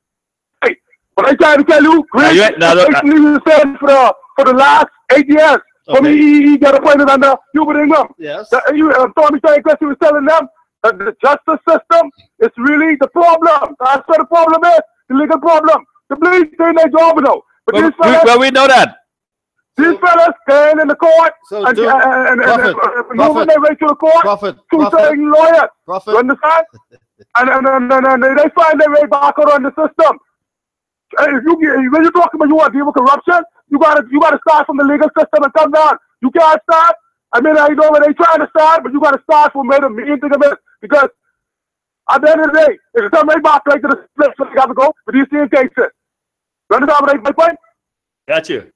Hey, but I trying to tell you, Chris, you said for for the last 8 years. For me, he got appointed under Hubert Ingram. Yes. Tommy Franklin was telling them that the justice system is really the problem. That's what the problem is, the legal problem. The police doing their job now. But these fellas, we know that. These fellas stand in the court and moving their way to the court to certain lawyers. You understand? and they find their way back around the system. When you're talking about you want to deal with corruption, you gotta start from the legal system and come down. You can't start. I mean, I know where they trying to start, but you gotta start from where the main thing of it. Because at the end of the day, if it's right back like to the place where you got to go for these same cases. You understand what my point? Got you.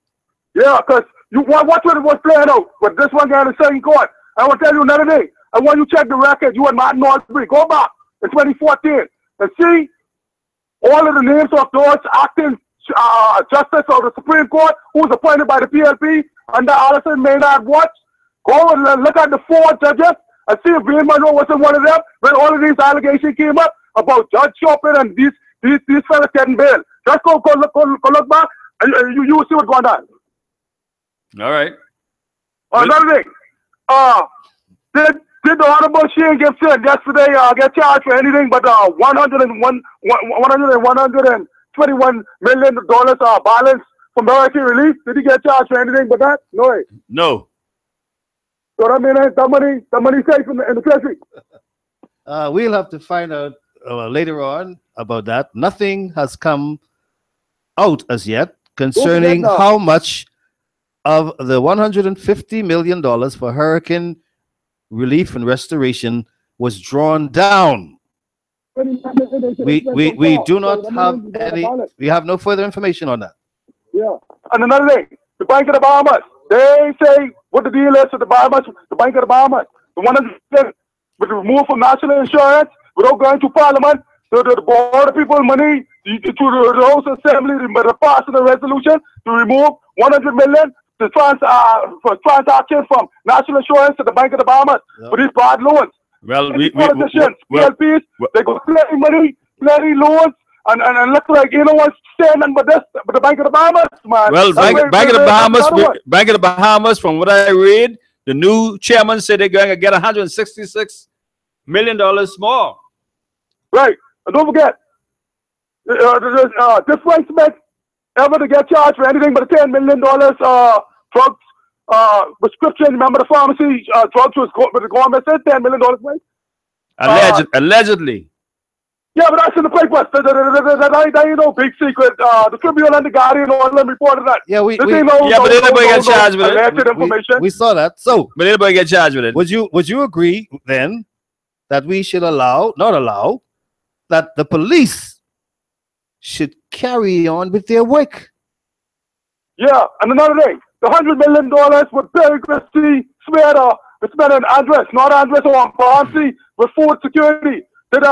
Yeah, because you watch what it was playing out with this one guy in the second court. I will tell you another thing. I want you to check the record. You and Martin Northbury. Go back in 2014 and see all of the names of those acting justice of the Supreme Court who was appointed by the PLP under Allison Maynard Watts. Go and look at the 4 judges and see if Wayne Monroe wasn't one of them when all of these allegations came up about judge shopping and these fellas getting bail. Just go look back and you will see what's going on. All right. Another thing. Did the Honorable Shane Gibson yesterday get charged for anything but $121 million balance from Hurricane Relief? Did he get charged for anything but that? No way. No. So that means the money safe in the treasury. We'll have to find out later on about that. Nothing has come out as yet concerning how much of the $150 million for hurricane relief and restoration was drawn down. We do not have any. We have no further information on that. Yeah. And another thing, the Bank of the Bahamas. They say what the deal is with the Bahamas, the Bank of the Bahamas. The $100 with the remove from national insurance without going to Parliament, the board of people money to the House Assembly, the passing a resolution to remove $100 million for transactions from national insurance to the Bank of the Bahamas for these bad loans. Well, politicians, PLPs, they got plenty money, plenty loans, and look like you know what's standing but the Bank of the Bahamas, man. Well, Bank of the Bahamas, from what I read, the new chairman said they're going to get $166 million more. Right, and don't forget, this Frank Smith ever to get charged for anything but a $10 million drugs prescription. Remember the pharmacy drugs was with the government said $10 million, right? Allegedly. Yeah, but that's in the papers. That ain't no big secret. The Tribune and the Guardian all them reported that. Yeah, but anybody get charged with it. We saw that. So, but anybody get charged with it? Would you agree then that we should not allow that the police should carry on with their work? Yeah, and another thing, the $100 million with Perry Christie spent an address, not address on pharmacy with food security. Did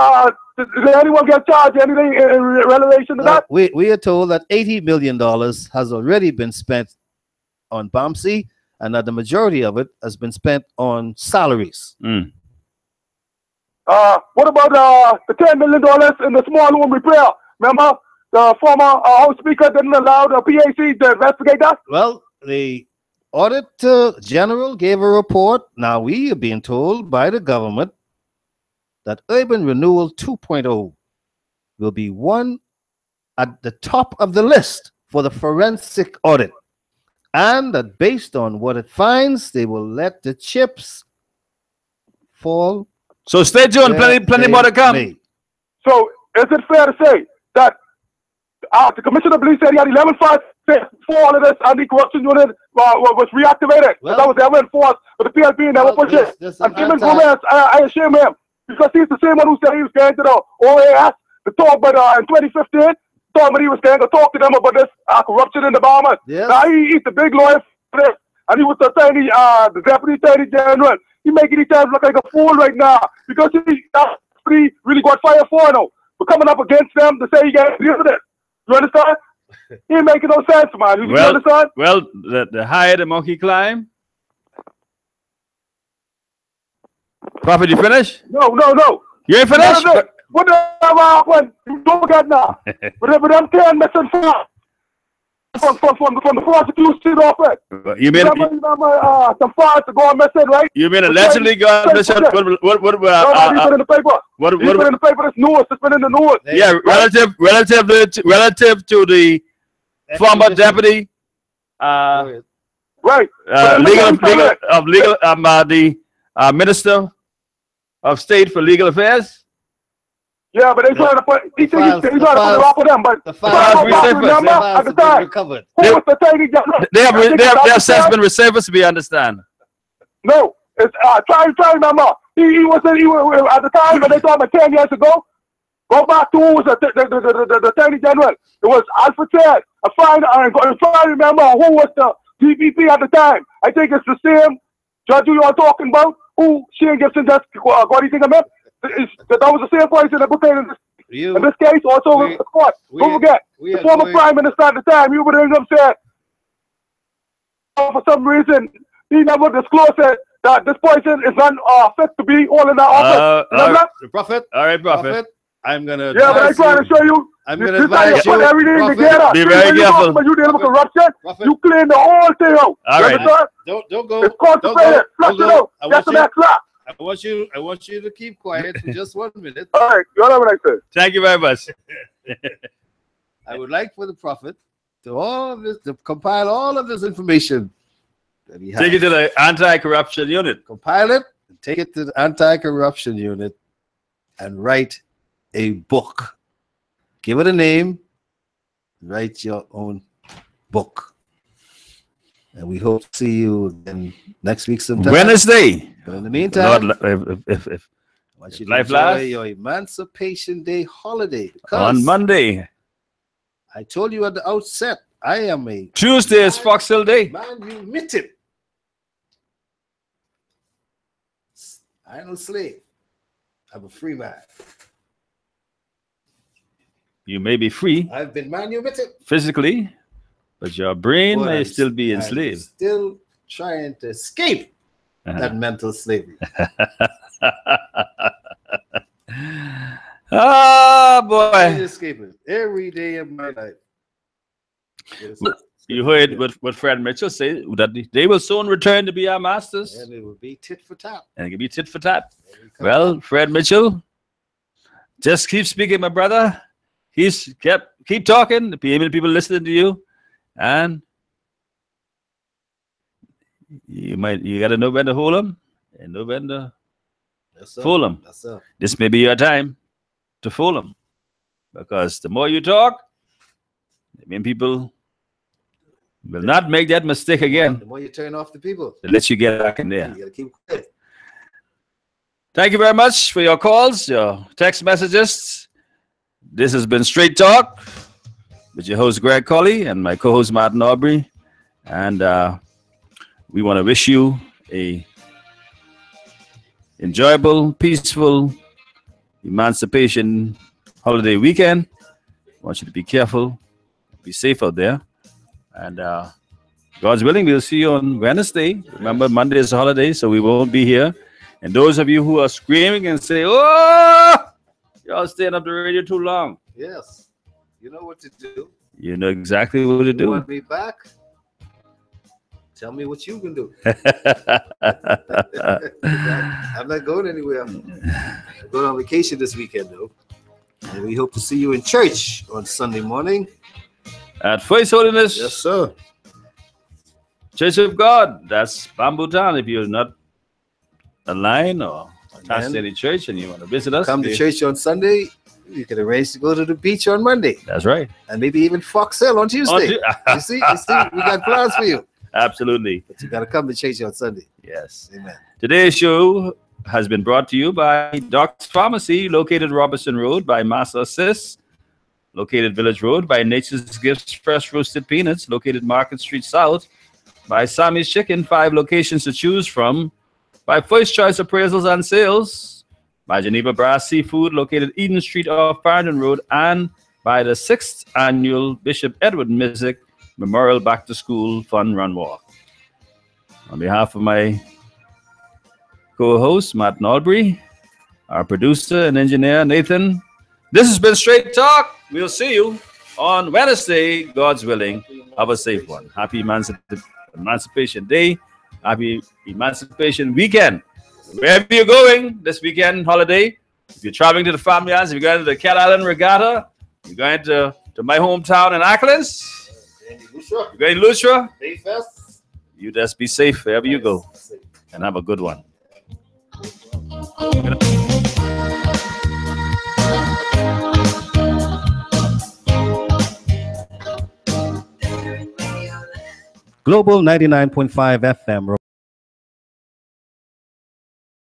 anyone get charged anything in relation to that? We are told that $80 million has already been spent on Bomsey and that the majority of it has been spent on salaries. What about the $10 million in the small home repair? Remember, the former House Speaker didn't allow the PAC to investigate that? Well, the Auditor General gave a report. Now we are being told by the government that Urban Renewal 2.0 will be one at the top of the list for the forensic audit. And that based on what it finds, they will let the chips fall. So stay tuned, plenty more to come. So is it fair to say that the Commissioner of Police said he had 11 files for all of this anti-corruption unit was reactivated? Well, that was ever enforced, but the PLP never pushed it. And Kevin Gomez, I shame him. Because he's the same one who said he was going to the OAS to talk, but in 2015, told me he was going to talk to them about this corruption in the Bahamas. Yes. Now he's the big lawyer for this, and he was the Deputy Attorney General. He's making each other look like a fool right now because he really got fired for now. We're coming up against them to say he got to deal with it. You understand? He ain't making no sense, man. You understand? Well, the higher the monkey climb. Prophet, you finish? No. You ain't finished? What the hell happened? You don't get now. But them 10 missing 4. from the prosecution office. You mean some files to go on missing, right? You mean allegedly gone missing? He's been in the paper. He's been in the paper. This news. It's been in the news. Yeah, relative to the former deputy, right? The Minister of State for Legal Affairs. Yeah, but they trying to put. He's trying to put it off of them. But the files remember at the time, recovered. who was the attorney general? They have since been resurfaced, we understand. No, it's try remember. He was at the time when they told him 10 years ago. Go back to who was the attorney general. It was Alfred Chad. I try to remember who was the DPP at the time. I think it's the same judge you are talking about. Who Shane Gibson just what do you think of him? That was the same person that put in this case, also in the court. Don't forget, the former prime minister at the time, you would have said, for some reason, he never disclosed it, that this person is not fit to be all in that office. The Prophet. All right, Prophet. I'm going to. Yeah, but I'm trying to show you. I'm going to advise you. Put everything together. Be very careful. When you deal with corruption, you clean the whole thing out. All right. Don't go. It's concentrated. Flush it out. That's the next lap. I want you to keep quiet for just 1 minute. All right, you know what I said. Thank you very much. I would like for the Prophet to compile all of this information that he has. Take it to the anti-corruption unit. Compile it and take it to the anti-corruption unit and write a book. Give it a name. Write your own book. And we hope to see you again next week sometime. Wednesday. But in the meantime, Lord, I want you to enjoy your Emancipation Day holiday. On Monday. I told you at the outset, I am a Tuesday is Fox Hill Day. Manumitted. I am no slave. I'm a free man. You may be free. I've been manumitted. Physically, but your brain may still be enslaved. I'm still trying to escape that mental slavery. Oh, boy. I'm escaping every day of my life. You heard what Fred Mitchell said, that they will soon return to be our masters. And it will be tit for tat. And it can be tit for tat. Well, Fred Mitchell, just keep speaking, my brother. Keep talking. The people listening to you. And you got to know when to hold them and know when to fool them. This may be your time to fool them, because the more you talk, the more people will not make that mistake again. The more you turn off the people, to let you get back in there. You gotta keep quiet. Thank you very much for your calls, your text messages. This has been Straight Talk with your host Greg Colley and my co-host Martin Aubrey, and we want to wish you a enjoyable, peaceful Emancipation holiday weekend. I want you to be careful, be safe out there, and God's willing, we'll see you on Wednesday. Remember, Monday is a holiday, so we won't be here. And those of you who are screaming and say, "Oh, y'all staying up the radio too long," yes, you know what to do. You know exactly what to do. You want me back? Tell me what you can do. I'm not going anywhere. I'm going on vacation this weekend, though. And we hope to see you in church on Sunday morning. At First Holiness. Yes, sir. Church of God. That's Bamboo Town. If you're not online or attached to any church and you want to visit us, come to church on Sunday. You can arrange to go to the beach on Monday. That's right. And maybe even Fox Hill on Tuesday. You see, we got plans for you. Absolutely. But you got to come to church on Sunday. Yes. Amen. Today's show has been brought to you by Doc's Pharmacy, located Robertson Road, by Master Assist, located Village Road, by Nature's Gifts Fresh Roasted Peanuts, located Market Street South, by Sammy's Chicken, 5 locations to choose from, by First Choice Appraisals and Sales, by Geneva Brass Seafood, located Eden Street off Farndon Road, and by the 6th Annual Bishop Edward Mizik Memorial Back to School Fun Run Walk. On behalf of my co-host, Martin Albury, our producer and engineer, Nathan, this has been Straight Talk. We'll see you on Wednesday, God's willing. Have a safe one. Happy Emancipation Day. Happy Emancipation Weekend. Wherever you're going this weekend holiday, if you're traveling to the family islands, if you're going to the Cat Island Regatta, you're going to my hometown in Acklands, you're going to Lustra, you just be safe wherever you go and have a good one. Global 99.5 FM.